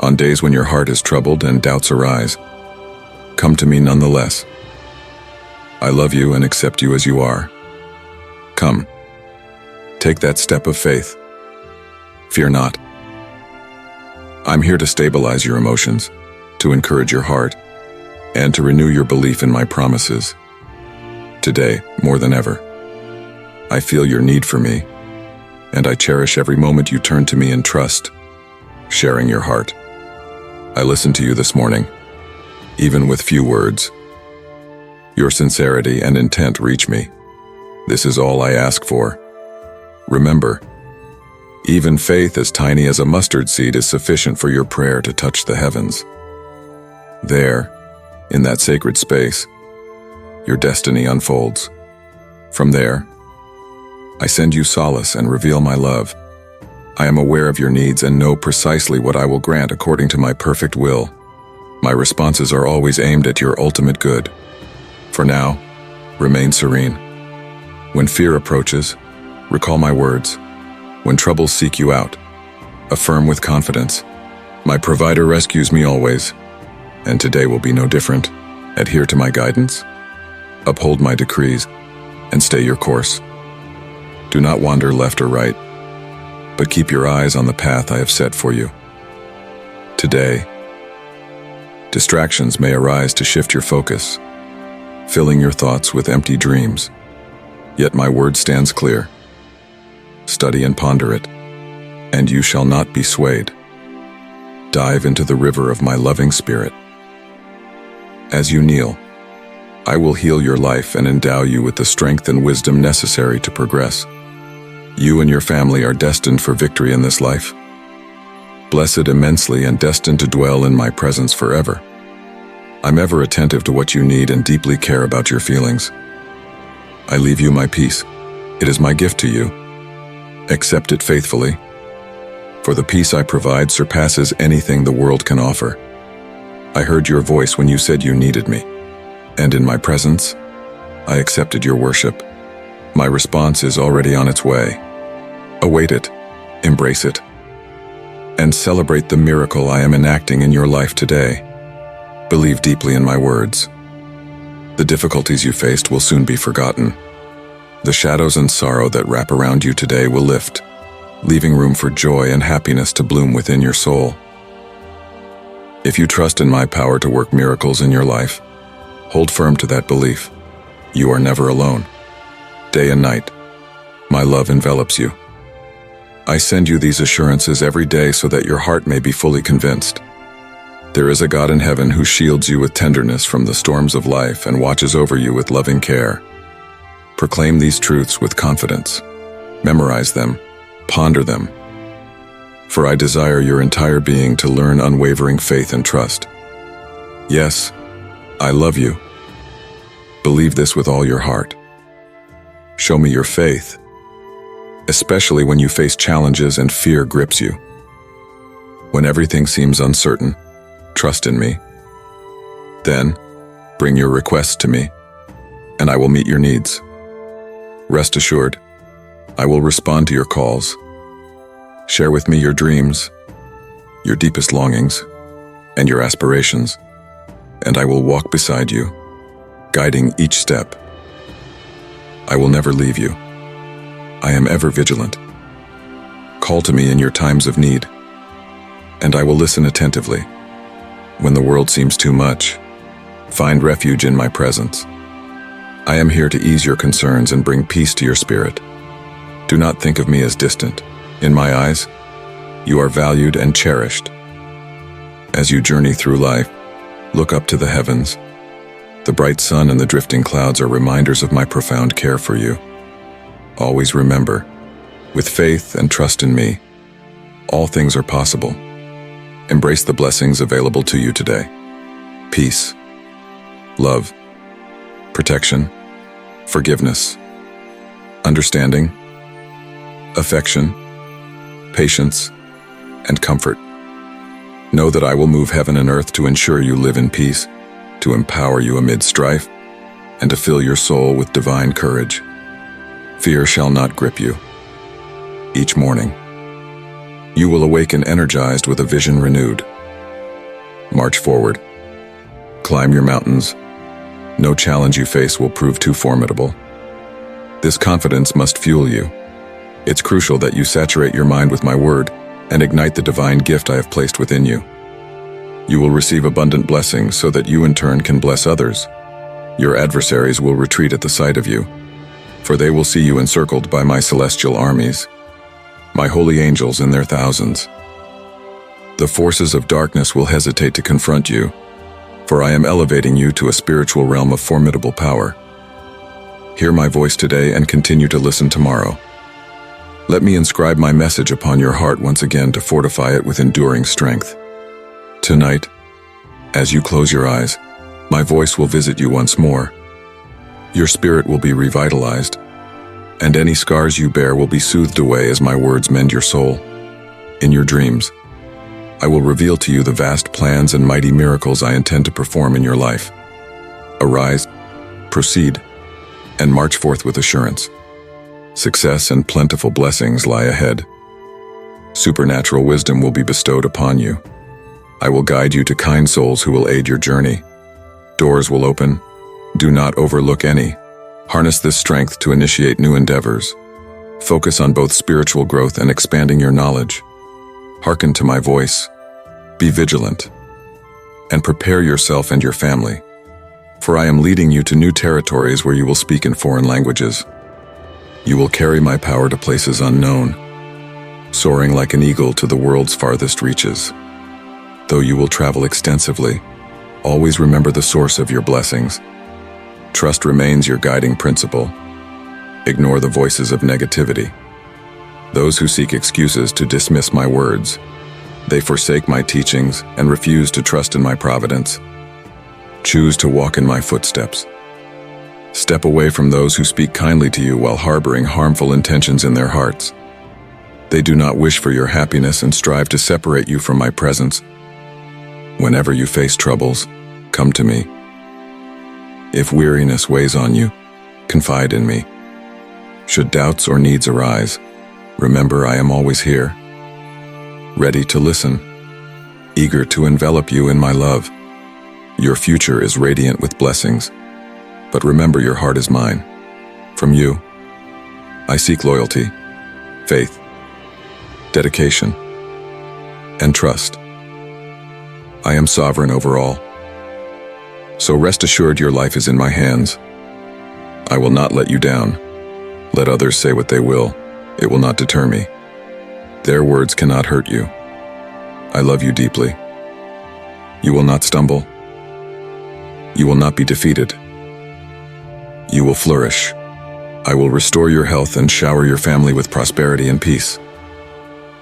A: On days when your heart is troubled and doubts arise, come to me nonetheless. I love you and accept you as you are. Come, take that step of faith. Fear not. I'm here to stabilize your emotions, to encourage your heart, and to renew your belief in my promises. Today, more than ever, I feel your need for me, and I cherish every moment you turn to me in trust, sharing your heart. I listened to you this morning, even with few words. Your sincerity and intent reach me. This is all I ask for. Remember, even faith as tiny as a mustard seed is sufficient for your prayer to touch the heavens. There, in that sacred space, your destiny unfolds. From there, I send you solace and reveal my love. I am aware of your needs and know precisely what I will grant according to my perfect will. My responses are always aimed at your ultimate good. For now, remain serene. When fear approaches, recall my words. When troubles seek you out, affirm with confidence. My provider rescues me always, and today will be no different. Adhere to my guidance, uphold my decrees, and stay your course. Do not wander left or right, but keep your eyes on the path I have set for you. Today, distractions may arise to shift your focus, filling your thoughts with empty dreams. Yet my word stands clear. Study and ponder it, and you shall not be swayed. Dive into the river of my loving spirit. As you kneel, I will heal your life and endow you with the strength and wisdom necessary to progress. You and your family are destined for victory in this life, blessed immensely and destined to dwell in my presence forever. I'm ever attentive to what you need and deeply care about your feelings. I leave you my peace. It is my gift to you. Accept it faithfully, for the peace I provide surpasses anything the world can offer. I heard your voice when you said you needed me, and in my presence, I accepted your worship. My response is already on its way. Await it, embrace it, and celebrate the miracle I am enacting in your life today. Believe deeply in my words. The difficulties you faced will soon be forgotten. The shadows and sorrow that wrap around you today will lift, leaving room for joy and happiness to bloom within your soul. If you trust in my power to work miracles in your life, hold firm to that belief. You are never alone. Day and night, my love envelops you. I send you these assurances every day so that your heart may be fully convinced. There is a God in heaven who shields you with tenderness from the storms of life and watches over you with loving care. Proclaim these truths with confidence. Memorize them, ponder them. For I desire your entire being to learn unwavering faith and trust. Yes, I love you. Believe this with all your heart. Show me your faith, especially when you face challenges and fear grips you. When everything seems uncertain, trust in me. Then, bring your requests to me, and I will meet your needs. Rest assured, I will respond to your calls. Share with me your dreams, your deepest longings, and your aspirations, and I will walk beside you, guiding each step. I will never leave you. I am ever vigilant. Call to me in your times of need, and I will listen attentively. When the world seems too much, find refuge in my presence. I am here to ease your concerns and bring peace to your spirit. Do not think of me as distant. In my eyes, you are valued and cherished. As you journey through life, look up to the heavens. The bright sun and the drifting clouds are reminders of my profound care for you. Always remember, with faith and trust in me, all things are possible. Embrace the blessings available to you today. Peace, love, protection, forgiveness, understanding, affection, patience, and comfort. Know that I will move heaven and earth to ensure you live in peace, to empower you amid strife, and to fill your soul with divine courage. Fear shall not grip you. Each morning, you will awaken energized with a vision renewed. March forward. Climb your mountains. No challenge you face will prove too formidable. This confidence must fuel you. It's crucial that you saturate your mind with my word and ignite the divine gift I have placed within you. You will receive abundant blessings so that you in turn can bless others. Your adversaries will retreat at the sight of you, for they will see you encircled by my celestial armies, my holy angels in their thousands. The forces of darkness will hesitate to confront you, for I am elevating you to a spiritual realm of formidable power. Hear my voice today and continue to listen tomorrow. Let me inscribe my message upon your heart once again to fortify it with enduring strength. Tonight, as you close your eyes, my voice will visit you once more. Your spirit will be revitalized, and any scars you bear will be soothed away as my words mend your soul. In your dreams, I will reveal to you the vast plans and mighty miracles I intend to perform in your life. Arise, proceed, and march forth with assurance. Success and plentiful blessings lie ahead. Supernatural wisdom will be bestowed upon you. I will guide you to kind souls who will aid your journey. Doors will open. Do not overlook any. Harness this strength to initiate new endeavors. Focus on both spiritual growth and expanding your knowledge. Hearken to my voice. Be vigilant. And prepare yourself and your family. For I am leading you to new territories where you will speak in foreign languages. You will carry my power to places unknown, soaring like an eagle to the world's farthest reaches. Though you will travel extensively, always remember the source of your blessings. Trust remains your guiding principle. Ignore the voices of negativity. Those who seek excuses to dismiss my words. They forsake my teachings and refuse to trust in my providence. Choose to walk in my footsteps. Step away from those who speak kindly to you while harboring harmful intentions in their hearts. They do not wish for your happiness and strive to separate you from my presence. Whenever you face troubles, come to me. If weariness weighs on you, confide in me. Should doubts or needs arise, remember I am always here, ready to listen, eager to envelop you in my love. Your future is radiant with blessings, but remember your heart is mine. From you, I seek loyalty, faith, dedication, and trust. I am sovereign over all. So rest assured your life is in my hands. I will not let you down. Let others say what they will. It will not deter me. Their words cannot hurt you. I love you deeply. You will not stumble. You will not be defeated. You will flourish. I will restore your health and shower your family with prosperity and peace.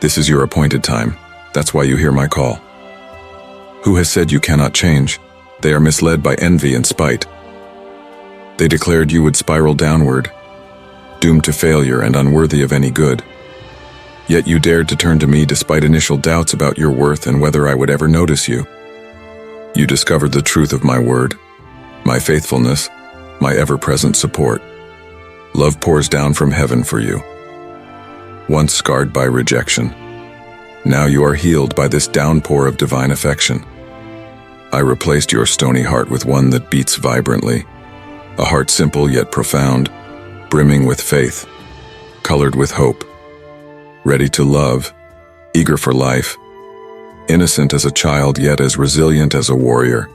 A: This is your appointed time. That's why you hear my call. Who has said you cannot change? They are misled by envy and spite. They declared you would spiral downward, doomed to failure and unworthy of any good. Yet you dared to turn to me despite initial doubts about your worth and whether I would ever notice you. You discovered the truth of my word, my faithfulness, my ever-present support. Love pours down from heaven for you. Once scarred by rejection, now you are healed by this downpour of divine affection. I replaced your stony heart with one that beats vibrantly, a heart simple yet profound, brimming with faith, colored with hope, ready to love, eager for life, innocent as a child yet as resilient as a warrior.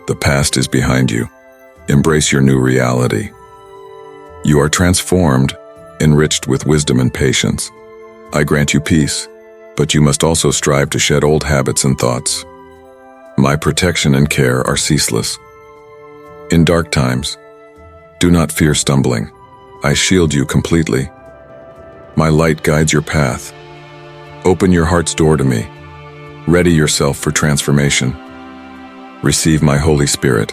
A: The past is behind you. Embrace your new reality. You are transformed, enriched with wisdom and patience. I grant you peace, but you must also strive to shed old habits and thoughts. My protection and care are ceaseless. In dark times, do not fear stumbling. I shield you completely. My light guides your path. Open your heart's door to me. Ready yourself for transformation. Receive my Holy Spirit,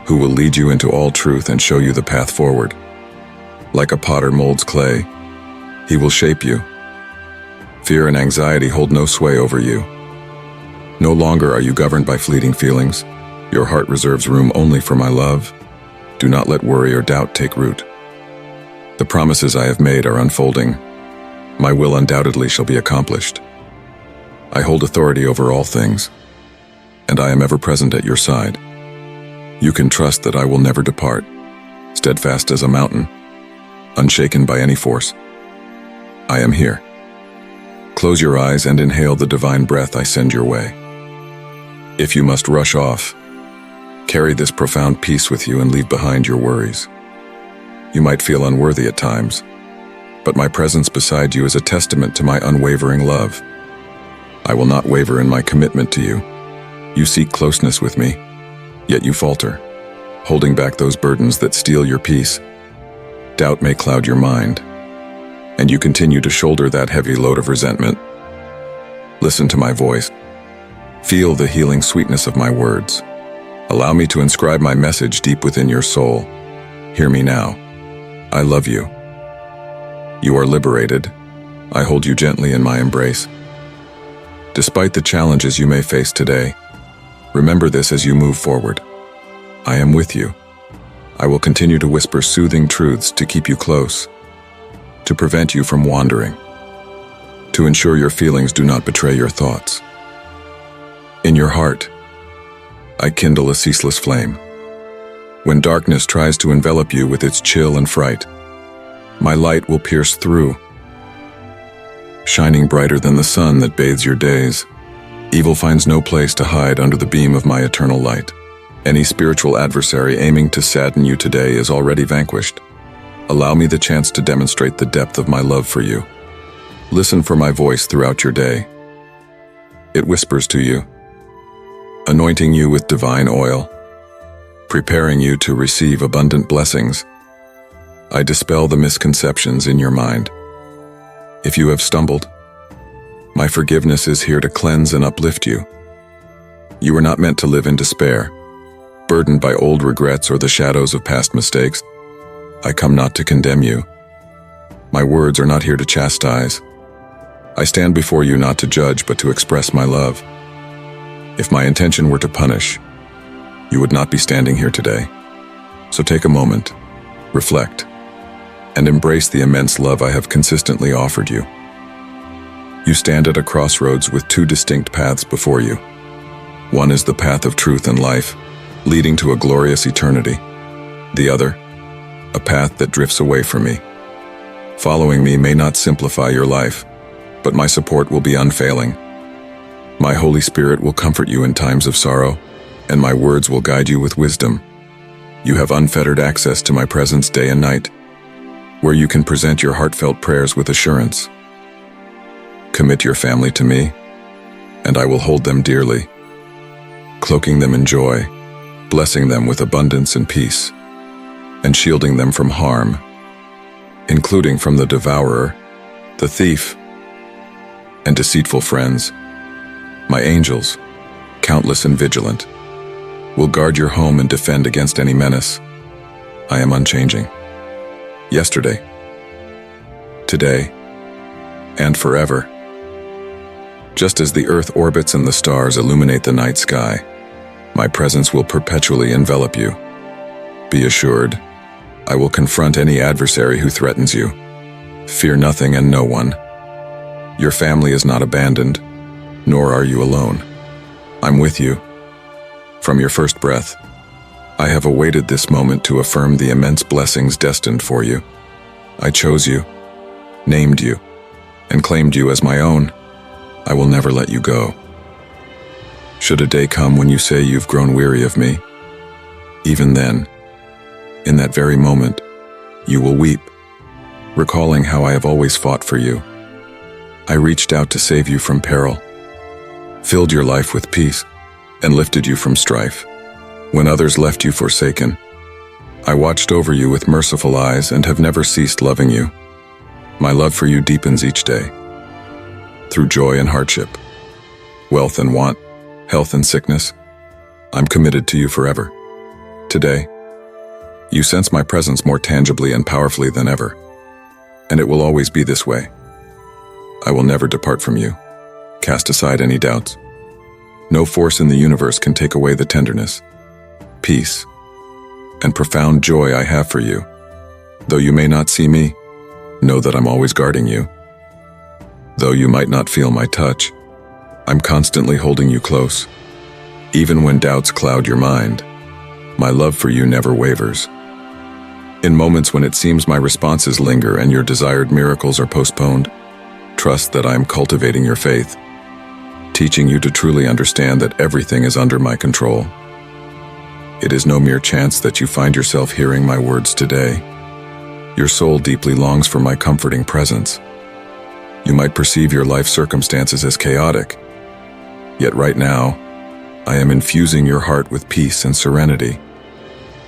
A: who will lead you into all truth and show you the path forward. Like a potter molds clay, he will shape you. Fear and anxiety hold no sway over you. No longer are you governed by fleeting feelings. Your heart reserves room only for my love. Do not let worry or doubt take root. The promises I have made are unfolding. My will undoubtedly shall be accomplished. I hold authority over all things, and I am ever present at your side. You can trust that I will never depart, steadfast as a mountain, unshaken by any force. I am here. Close your eyes and inhale the divine breath I send your way. If you must rush off, carry this profound peace with you and leave behind your worries. You might feel unworthy at times, but my presence beside you is a testament to my unwavering love. I will not waver in my commitment to you. You seek closeness with me, yet you falter, holding back those burdens that steal your peace. Doubt may cloud your mind, and you continue to shoulder that heavy load of resentment. Listen to my voice. Feel the healing sweetness of my words. Allow me to inscribe my message deep within your soul. Hear me now. I love you. You are liberated. I hold you gently in my embrace. Despite the challenges you may face today, remember this as you move forward. I am with you. I will continue to whisper soothing truths to keep you close, to prevent you from wandering, to ensure your feelings do not betray your thoughts. In your heart, I kindle a ceaseless flame. When darkness tries to envelop you with its chill and fright, my light will pierce through, shining brighter than the sun that bathes your days. Evil finds no place to hide under the beam of my eternal light. Any spiritual adversary aiming to sadden you today is already vanquished. Allow me the chance to demonstrate the depth of my love for you. Listen for my voice throughout your day. It whispers to you, anointing you with divine oil, preparing you to receive abundant blessings. I dispel the misconceptions in your mind. If you have stumbled, my forgiveness is here to cleanse and uplift you. You are not meant to live in despair, burdened by old regrets or the shadows of past mistakes. I come not to condemn you. My words are not here to chastise. I stand before you not to judge, but to express my love. If my intention were to punish, you would not be standing here today. So take a moment, reflect, and embrace the immense love I have consistently offered you. You stand at a crossroads with two distinct paths before you. One is the path of truth and life, leading to a glorious eternity. The other, a path that drifts away from me. Following me may not simplify your life, but my support will be unfailing. My Holy Spirit will comfort you in times of sorrow, and my words will guide you with wisdom. You have unfettered access to my presence day and night, where you can present your heartfelt prayers with assurance. Commit your family to me, and I will hold them dearly, cloaking them in joy, blessing them with abundance and peace, and shielding them from harm, including from the devourer, the thief, and deceitful friends. My angels, countless and vigilant, will guard your home and defend against any menace. I am unchanging. Yesterday, today, and forever. Just as the earth orbits and the stars illuminate the night sky, my presence will perpetually envelop you. Be assured, I will confront any adversary who threatens you. Fear nothing and no one. Your family is not abandoned, nor are you alone. I'm with you. From your first breath, I have awaited this moment to affirm the immense blessings destined for you. I chose you, named you, and claimed you as my own. I will never let you go. Should a day come when you say you've grown weary of me, even then, in that very moment, you will weep, recalling how I have always fought for you. I reached out to save you from peril, filled your life with peace, and lifted you from strife. When others left you forsaken, I watched over you with merciful eyes and have never ceased loving you. My love for you deepens each day. Through joy and hardship, wealth and want, health and sickness, I'm committed to you forever. Today, you sense my presence more tangibly and powerfully than ever, and it will always be this way. I will never depart from you. Cast aside any doubts. No force in the universe can take away the tenderness, peace, and profound joy I have for you. Though you may not see me, know that I'm always guarding you. Though you might not feel my touch, I'm constantly holding you close. Even when doubts cloud your mind, my love for you never wavers. In moments when it seems my responses linger and your desired miracles are postponed, trust that I am cultivating your faith, teaching you to truly understand that everything is under my control. It is no mere chance that you find yourself hearing my words today. Your soul deeply longs for my comforting presence. You might perceive your life circumstances as chaotic, yet right now, I am infusing your heart with peace and serenity.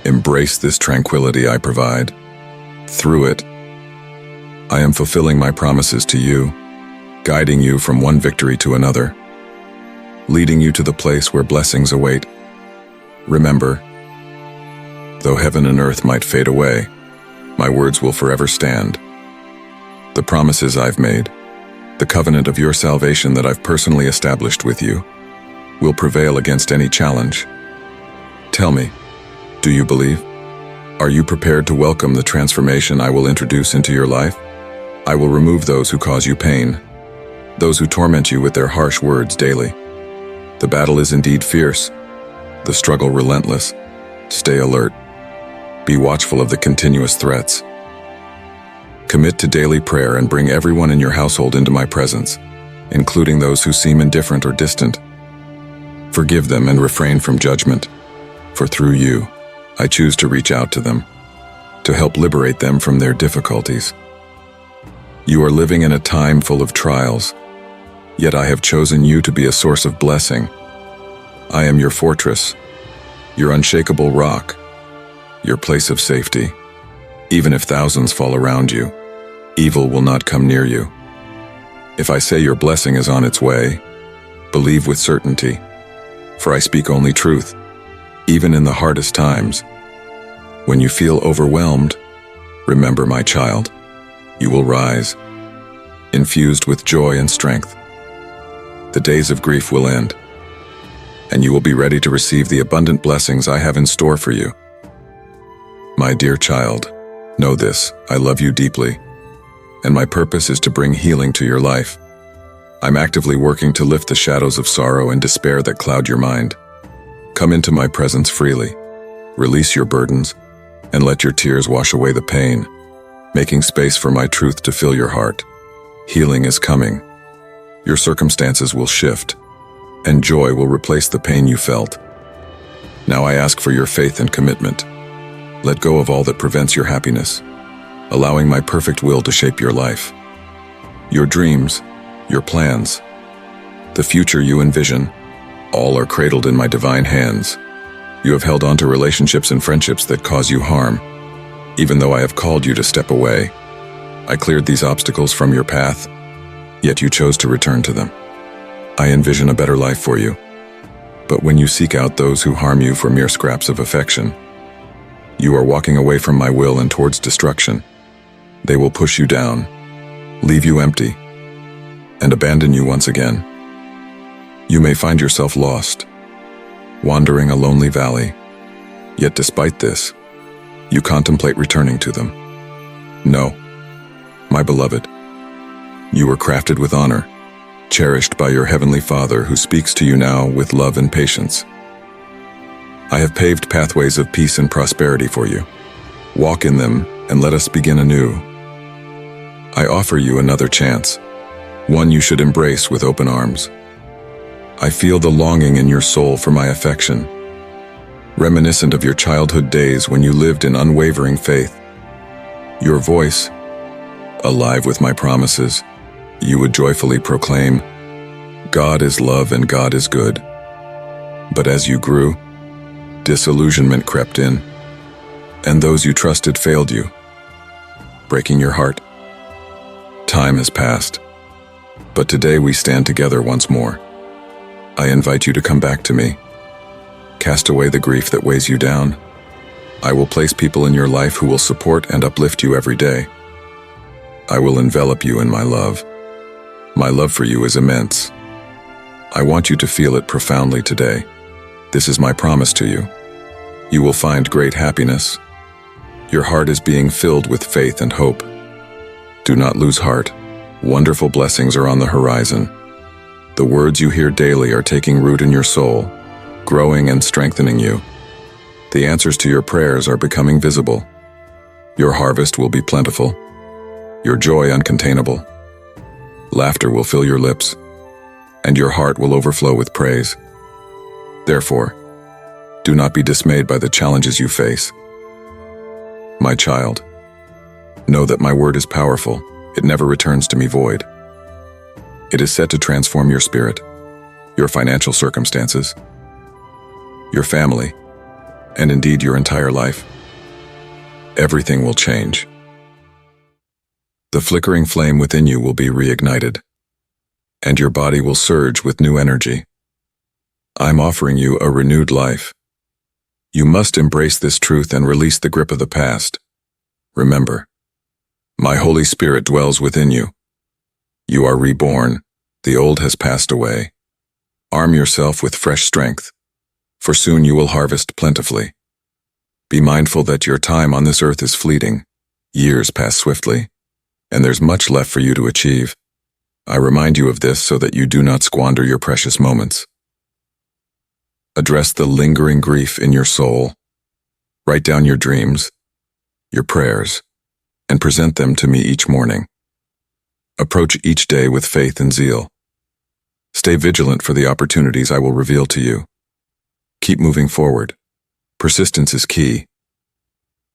A: Embrace this tranquility I provide. Through it, I am fulfilling my promises to you, guiding you from one victory to another, leading you to the place where blessings await. Remember, though heaven and earth might fade away, my words will forever stand. The promises I've made, the covenant of your salvation that I've personally established with you, will prevail against any challenge. Tell me, do you believe? Are you prepared to welcome the transformation I will introduce into your life? I will remove those who cause you pain, those who torment you with their harsh words daily. The battle is indeed fierce, the struggle relentless. Stay alert. Be watchful of the continuous threats. Commit to daily prayer and bring everyone in your household into my presence, including those who seem indifferent or distant. Forgive them and refrain from judgment, for through you, I choose to reach out to them, to help liberate them from their difficulties. You are living in a time full of trials, yet I have chosen you to be a source of blessing. I am your fortress, your unshakable rock, your place of safety. Even if thousands fall around you, evil will not come near you. If I say your blessing is on its way, believe with certainty, for I speak only truth. Even in the hardest times, when you feel overwhelmed, remember, my child, you will rise, infused with joy and strength. The days of grief will end, and you will be ready to receive the abundant blessings I have in store for you. My dear child, know this, I love you deeply, and my purpose is to bring healing to your life. I'm actively working to lift the shadows of sorrow and despair that cloud your mind. Come into my presence freely, release your burdens, and let your tears wash away the pain, making space for my truth to fill your heart. Healing is coming. Your circumstances will shift, and joy will replace the pain you felt. Now I ask for your faith and commitment. Let go of all that prevents your happiness, allowing my perfect will to shape your life. Your dreams, your plans, the future you envision, all are cradled in my divine hands. You have held on to relationships and friendships that cause you harm. Even though I have called you to step away, I cleared these obstacles from your path, yet you chose to return to them. I envision a better life for you. But when you seek out those who harm you for mere scraps of affection, you are walking away from my will and towards destruction. They will push you down, leave you empty, and abandon you once again. You may find yourself lost, wandering a lonely valley, yet despite this, you contemplate returning to them. No, my beloved, you were crafted with honor, cherished by your heavenly Father who speaks to you now with love and patience. I have paved pathways of peace and prosperity for you. Walk in them and let us begin anew. I offer you another chance, one you should embrace with open arms. I feel the longing in your soul for my affection, reminiscent of your childhood days when you lived in unwavering faith. Your voice, alive with my promises, you would joyfully proclaim, God is love and God is good. But as you grew, disillusionment crept in, and those you trusted failed you, breaking your heart. Time has passed, but today we stand together once more. I invite you to come back to me. Cast away the grief that weighs you down. I will place people in your life who will support and uplift you every day. I will envelop you in my love. My love for you is immense. I want you to feel it profoundly today. This is my promise to you. You will find great happiness. Your heart is being filled with faith and hope. Do not lose heart. Wonderful blessings are on the horizon. The words you hear daily are taking root in your soul, growing and strengthening you. The answers to your prayers are becoming visible. Your harvest will be plentiful, your joy uncontainable. Laughter will fill your lips, and your heart will overflow with praise. Therefore, do not be dismayed by the challenges you face. My child, know that my word is powerful. It never returns to me void. It is set to transform your spirit, your financial circumstances, your family, and indeed your entire life. Everything will change. The flickering flame within you will be reignited, and your body will surge with new energy. I'm offering you a renewed life. You must embrace this truth and release the grip of the past. Remember, my Holy Spirit dwells within you. You are reborn. The old has passed away. Arm yourself with fresh strength, for soon you will harvest plentifully. Be mindful that your time on this earth is fleeting. Years pass swiftly, and there's much left for you to achieve. I remind you of this so that you do not squander your precious moments. Address the lingering grief in your soul. Write down your dreams, your prayers, and present them to me each morning. Approach each day with faith and zeal. Stay vigilant for the opportunities I will reveal to you. Keep moving forward. Persistence is key.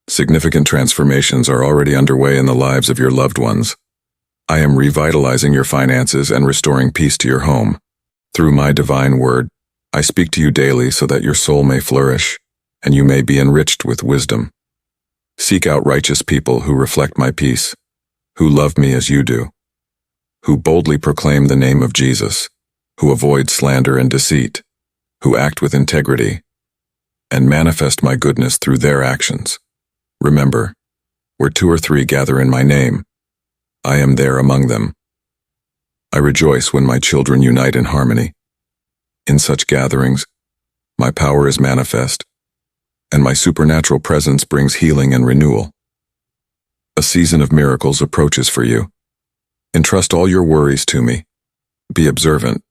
A: Significant transformations are already underway in the lives of your loved ones. I am revitalizing your finances and restoring peace to your home. Through my divine word, I speak to you daily so that your soul may flourish, and you may be enriched with wisdom. Seek out righteous people who reflect my peace, who love me as you do, who boldly proclaim the name of Jesus, who avoid slander and deceit, who act with integrity, and manifest my goodness through their actions. Remember, where 2 or 3 gather in my name, I am there among them. I rejoice when my children unite in harmony. In such gatherings, my power is manifest, and my supernatural presence brings healing and renewal. A season of miracles approaches for you. Entrust all your worries to me. Be observant,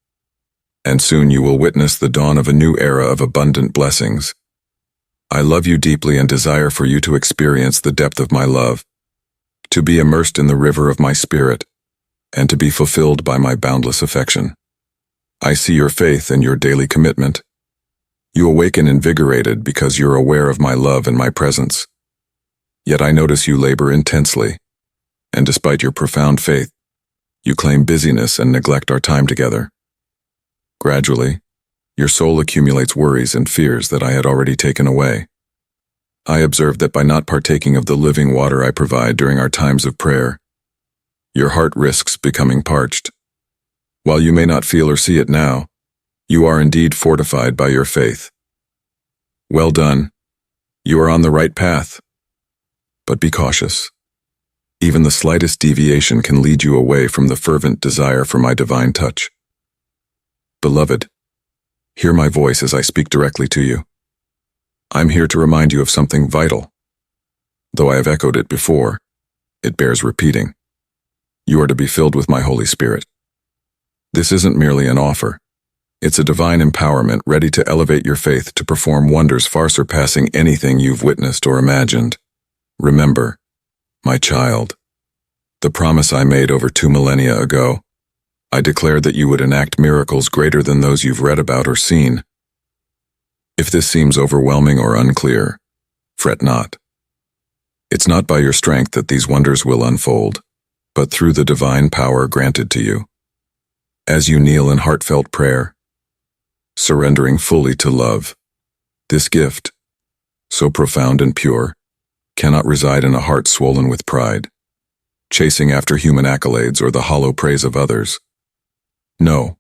A: and soon you will witness the dawn of a new era of abundant blessings. I love you deeply and desire for you to experience the depth of my love, to be immersed in the river of my spirit, and to be fulfilled by my boundless affection. I see your faith and your daily commitment. You awaken invigorated because you're aware of my love and my presence. Yet I notice you labor intensely, and despite your profound faith, you claim busyness and neglect our time together. Gradually, your soul accumulates worries and fears that I had already taken away. I observe that by not partaking of the living water I provide during our times of prayer, your heart risks becoming parched. While you may not feel or see it now, you are indeed fortified by your faith. Well done. You are on the right path. But be cautious. Even the slightest deviation can lead you away from the fervent desire for my divine touch. Beloved, hear my voice as I speak directly to you. I'm here to remind you of something vital. Though I have echoed it before, it bears repeating. You are to be filled with my Holy Spirit. This isn't merely an offer. It's a divine empowerment ready to elevate your faith to perform wonders far surpassing anything you've witnessed or imagined. Remember, my child, the promise I made over 2 millennia ago. I declared that you would enact miracles greater than those you've read about or seen. If this seems overwhelming or unclear, fret not. It's not by your strength that these wonders will unfold, but through the divine power granted to you. As you kneel in heartfelt prayer, surrendering fully to love, this gift, so profound and pure, cannot reside in a heart swollen with pride, chasing after human accolades or the hollow praise of others. No,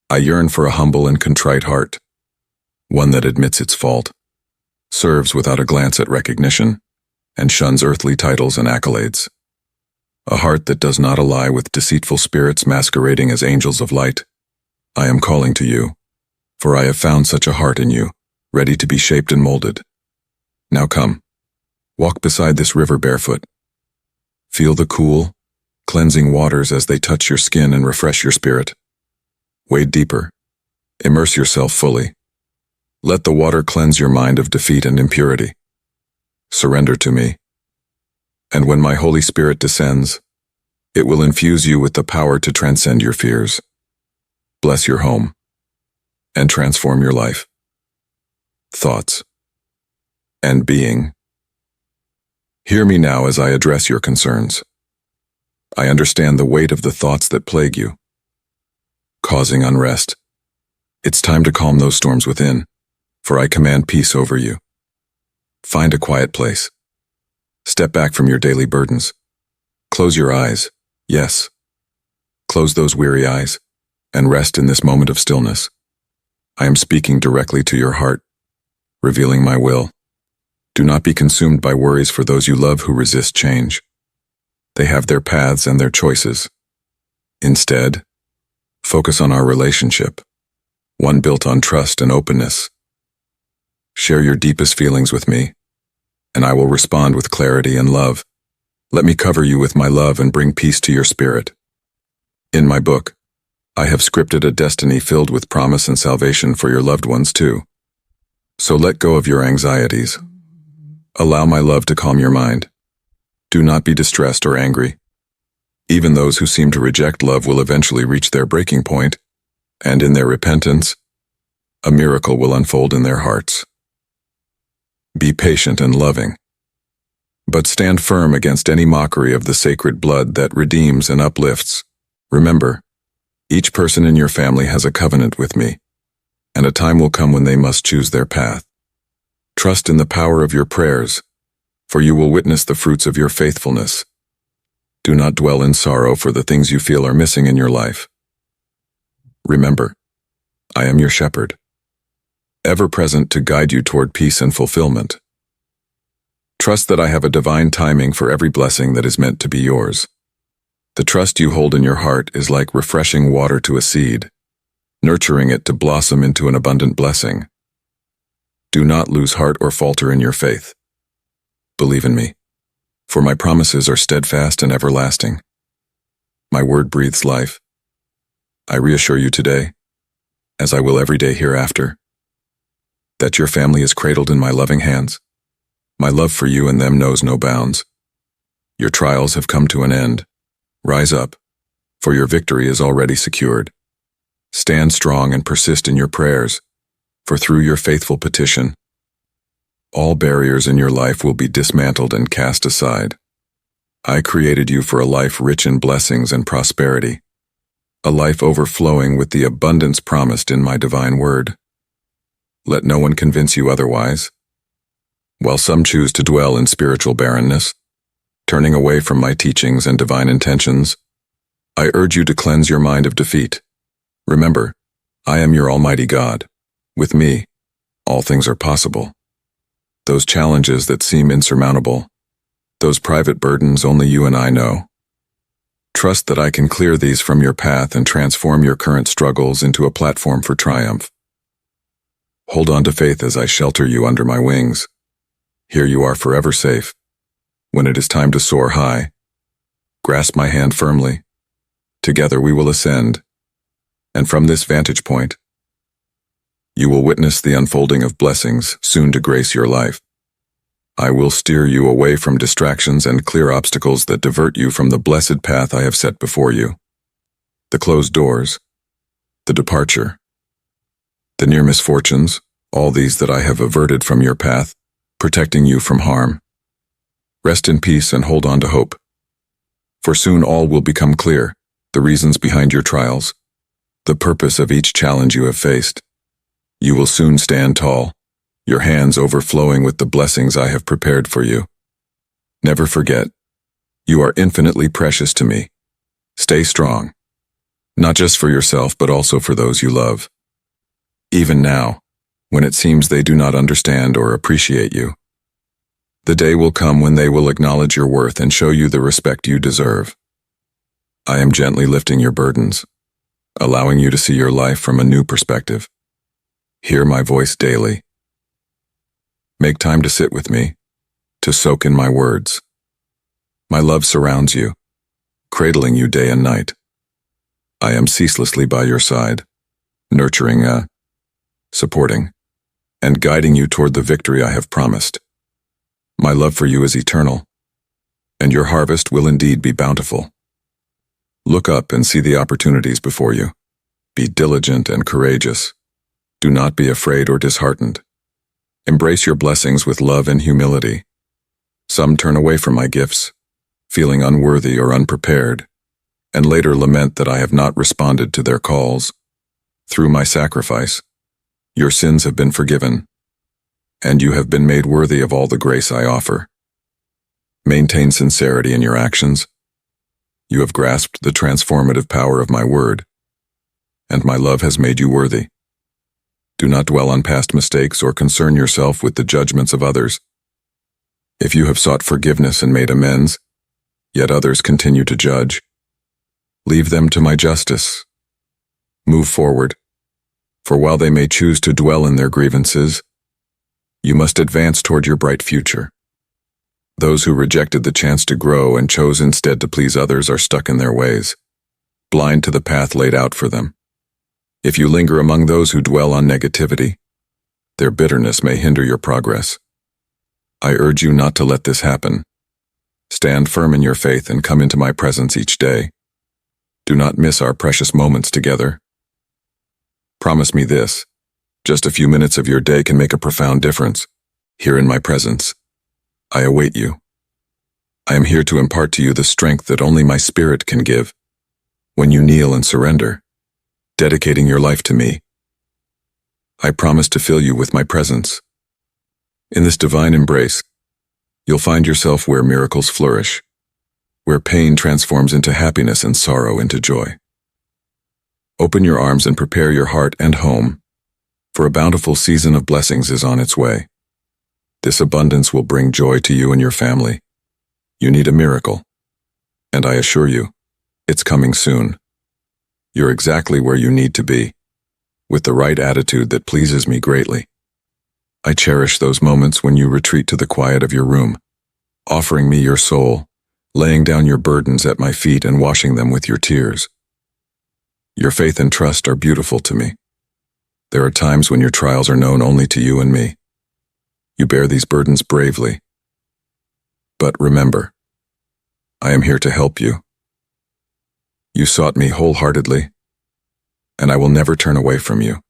A: I yearn for a humble and contrite heart, one that admits its fault, serves without a glance at recognition, and shuns earthly titles and accolades. A heart that does not ally with deceitful spirits masquerading as angels of light. I am calling to you, for I have found such a heart in you, ready to be shaped and molded. Now come, walk beside this river barefoot. Feel the cool, cleansing waters as they touch your skin and refresh your spirit. Wade deeper. Immerse yourself fully. Let the water cleanse your mind of defeat and impurity. Surrender to me, And when my Holy Spirit descends, it will infuse you with the power to transcend your fears, bless your home, and transform your life, thoughts, and being. Hear me now as I address your concerns. I understand the weight of the thoughts that plague you, causing unrest. It's time to calm those storms within, for I command peace over you. Find a quiet place. Step back from your daily burdens. Close your eyes. Yes. Close those weary eyes and rest in this moment of stillness. I am speaking directly to your heart, revealing my will. Do not be consumed by worries for those you love who resist change. They have their paths and their choices. Instead, focus on our relationship, one built on trust and openness. Share your deepest feelings with me, and I will respond with clarity and love. Let me cover you with my love and bring peace to your spirit. In my book, I have scripted a destiny filled with promise and salvation for your loved ones too. So let go of your anxieties. Allow my love to calm your mind. Do not be distressed or angry. Even those who seem to reject love will eventually reach their breaking point, and in their repentance, a miracle will unfold in their hearts. Be patient and loving, but stand firm against any mockery of the sacred blood that redeems and uplifts. Remember, each person in your family has a covenant with me, and a time will come when they must choose their path. Trust in the power of your prayers, for you will witness the fruits of your faithfulness. Do not dwell in sorrow for the things you feel are missing in your life. Remember, I am your shepherd, ever present to guide you toward peace and fulfillment. Trust that I have a divine timing for every blessing that is meant to be yours. The trust you hold in your heart is like refreshing water to a seed, nurturing it to blossom into an abundant blessing. Do not lose heart or falter in your faith. Believe in me, for my promises are steadfast and everlasting. My word breathes life. I reassure you today, as I will every day hereafter, that your family is cradled in my loving hands. My love for you and them knows no bounds. Your trials have come to an end. Rise up, for your victory is already secured. Stand strong and persist in your prayers, for through your faithful petition, all barriers in your life will be dismantled and cast aside. I created you for a life rich in blessings and prosperity, a life overflowing with the abundance promised in my divine word. Let no one convince you otherwise. While some choose to dwell in spiritual barrenness, turning away from my teachings and divine intentions, I urge you to cleanse your mind of defeat. Remember, I am your Almighty God. With me, all things are possible. Those challenges that seem insurmountable, those private burdens only you and I know. Trust that I can clear these from your path and transform your current struggles into a platform for triumph. Hold on to faith as I shelter you under my wings. Here you are forever safe. When it is time to soar high, grasp my hand firmly. Together we will ascend, and from this vantage point, you will witness the unfolding of blessings soon to grace your life. I will steer you away from distractions and clear obstacles that divert you from the blessed path I have set before you. The closed doors, the departure, the near misfortunes, all these that I have averted from your path, protecting you from harm. Rest in peace and hold on to hope. For soon all will become clear, the reasons behind your trials, the purpose of each challenge you have faced. You will soon stand tall, your hands overflowing with the blessings I have prepared for you. Never forget, you are infinitely precious to me. Stay strong, not just for yourself but also for those you love. Even now, when it seems they do not understand or appreciate you, the day will come when they will acknowledge your worth and show you the respect you deserve. I am gently lifting your burdens, allowing you to see your life from a new perspective. Hear my voice daily. Make time to sit with me, to soak in my words. My love surrounds you, cradling you day and night. I am ceaselessly by your side, nurturing, supporting, and guiding you toward the victory I have promised. My love for you is eternal, and your harvest will indeed be bountiful. Look up and see the opportunities before you. Be diligent and courageous. Do not be afraid or disheartened. Embrace your blessings with love and humility. Some turn away from my gifts, feeling unworthy or unprepared, and later lament that I have not responded to their calls. Through my sacrifice, your sins have been forgiven, and you have been made worthy of all the grace I offer. Maintain sincerity in your actions. You have grasped the transformative power of my word, and my love has made you worthy. Do not dwell on past mistakes or concern yourself with the judgments of others. If you have sought forgiveness and made amends, yet others continue to judge, leave them to my justice. Move forward, for while they may choose to dwell in their grievances, you must advance toward your bright future. Those who rejected the chance to grow and chose instead to please others are stuck in their ways, blind to the path laid out for them. If you linger among those who dwell on negativity, their bitterness may hinder your progress. I urge you not to let this happen. Stand firm in your faith and come into my presence each day. Do not miss our precious moments together. Promise me this: just a few minutes of your day can make a profound difference. Here in my presence, I await you. I am here to impart to you the strength that only my spirit can give. When you kneel and surrender, dedicating your life to me, I promise to fill you with my presence. In this divine embrace, you'll find yourself where miracles flourish, where pain transforms into happiness and sorrow into joy. Open your arms and prepare your heart and home, for a bountiful season of blessings is on its way. This abundance will bring joy to you and your family. You need a miracle, and I assure you, it's coming soon. You're exactly where you need to be, with the right attitude that pleases me greatly. I cherish those moments when you retreat to the quiet of your room, offering me your soul, laying down your burdens at my feet and washing them with your tears. Your faith and trust are beautiful to me. There are times when your trials are known only to you and me. You bear these burdens bravely. But remember, I am here to help you. You sought me wholeheartedly, and I will never turn away from you.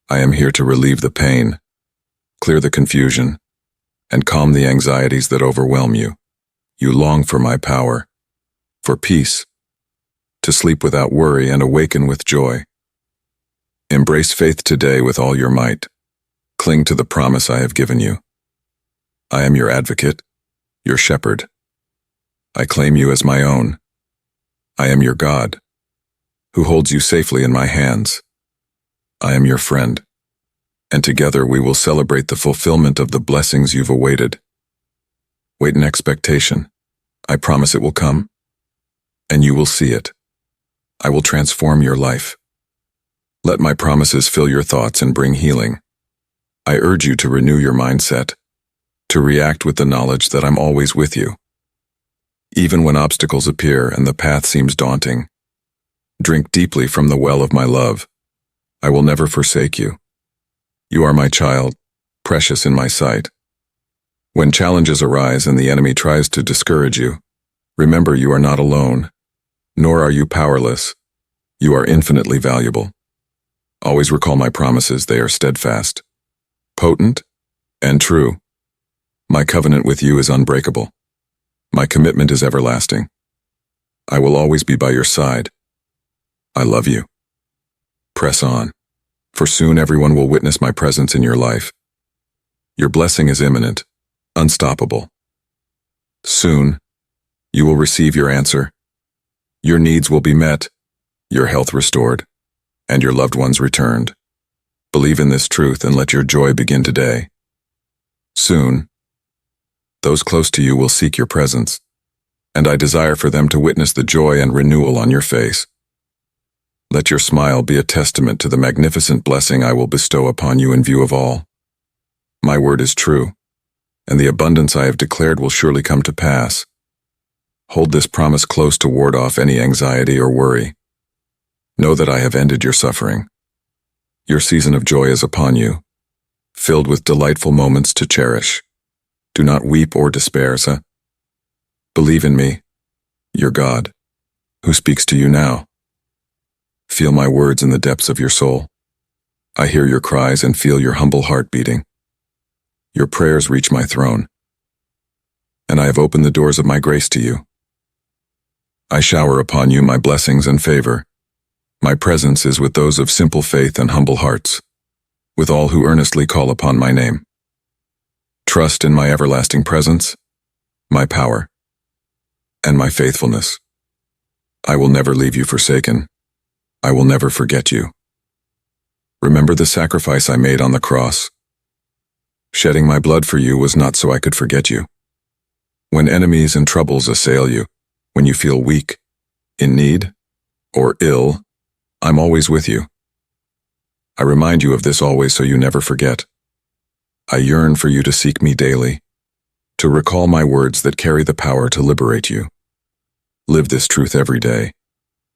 A: I am here to relieve the pain, clear the confusion, and calm the anxieties that overwhelm you. You long for my power, for peace, to sleep without worry and awaken with joy. Embrace faith today with all your might. Cling to the promise I have given you. I am your advocate, your shepherd. I claim you as my own. I am your God, who holds you safely in my hands. I am your friend, and together we will celebrate the fulfillment of the blessings you've awaited. Wait in expectation. I promise it will come, and you will see it. I will transform your life. Let my promises fill your thoughts and bring healing. I urge you to renew your mindset, to react with the knowledge that I'm always with you. Even when obstacles appear and the path seems daunting, drink deeply from the well of my love. I will never forsake you. You are my child, precious in my sight. When challenges arise and the enemy tries to discourage you, remember you are not alone, nor are you powerless. You are infinitely valuable. Always recall my promises, they are steadfast, potent, and true. My covenant with you is unbreakable. My commitment is everlasting. I will always be by your side. I love you. Press on, for soon everyone will witness my presence in your life. Your blessing is imminent, unstoppable. Soon, you will receive your answer. Your needs will be met, your health restored, and your loved ones returned. Believe in this truth and let your joy begin today. Soon, those close to you will seek your presence, and I desire for them to witness the joy and renewal on your face. Let your smile be a testament to the magnificent blessing I will bestow upon you in view of all. My word is true, and the abundance I have declared will surely come to pass. Hold this promise close to ward off any anxiety or worry. Know that I have ended your suffering. Your season of joy is upon you, filled with delightful moments to cherish. Do not weep or despair, sir, Believe in me, your God, who speaks to you now. Feel my words in the depths of your soul. I hear your cries and feel your humble heart beating. Your prayers reach my throne, and I have opened the doors of my grace to you. I shower upon you my blessings and favor. My presence is with those of simple faith and humble hearts, with all who earnestly call upon my name. Trust in my everlasting presence, my power, and my faithfulness. I will never leave you forsaken. I will never forget you. Remember the sacrifice I made on the cross. Shedding my blood for you was not so I could forget you. When enemies and troubles assail you, when you feel weak, in need, or ill, I'm always with you. I remind you of this always so you never forget. I yearn for you to seek me daily, to recall my words that carry the power to liberate you. Live this truth every day,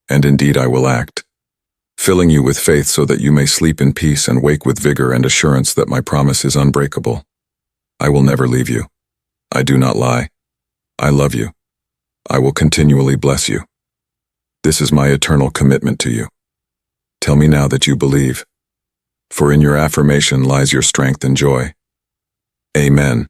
A: and indeed I will act, filling you with faith so that you may sleep in peace and wake with vigor and assurance that my promise is unbreakable. I will never leave you. I do not lie. I love you. I will continually bless you. This is my eternal commitment to you. Tell me now that you believe, for in your affirmation lies your strength and joy. Amen.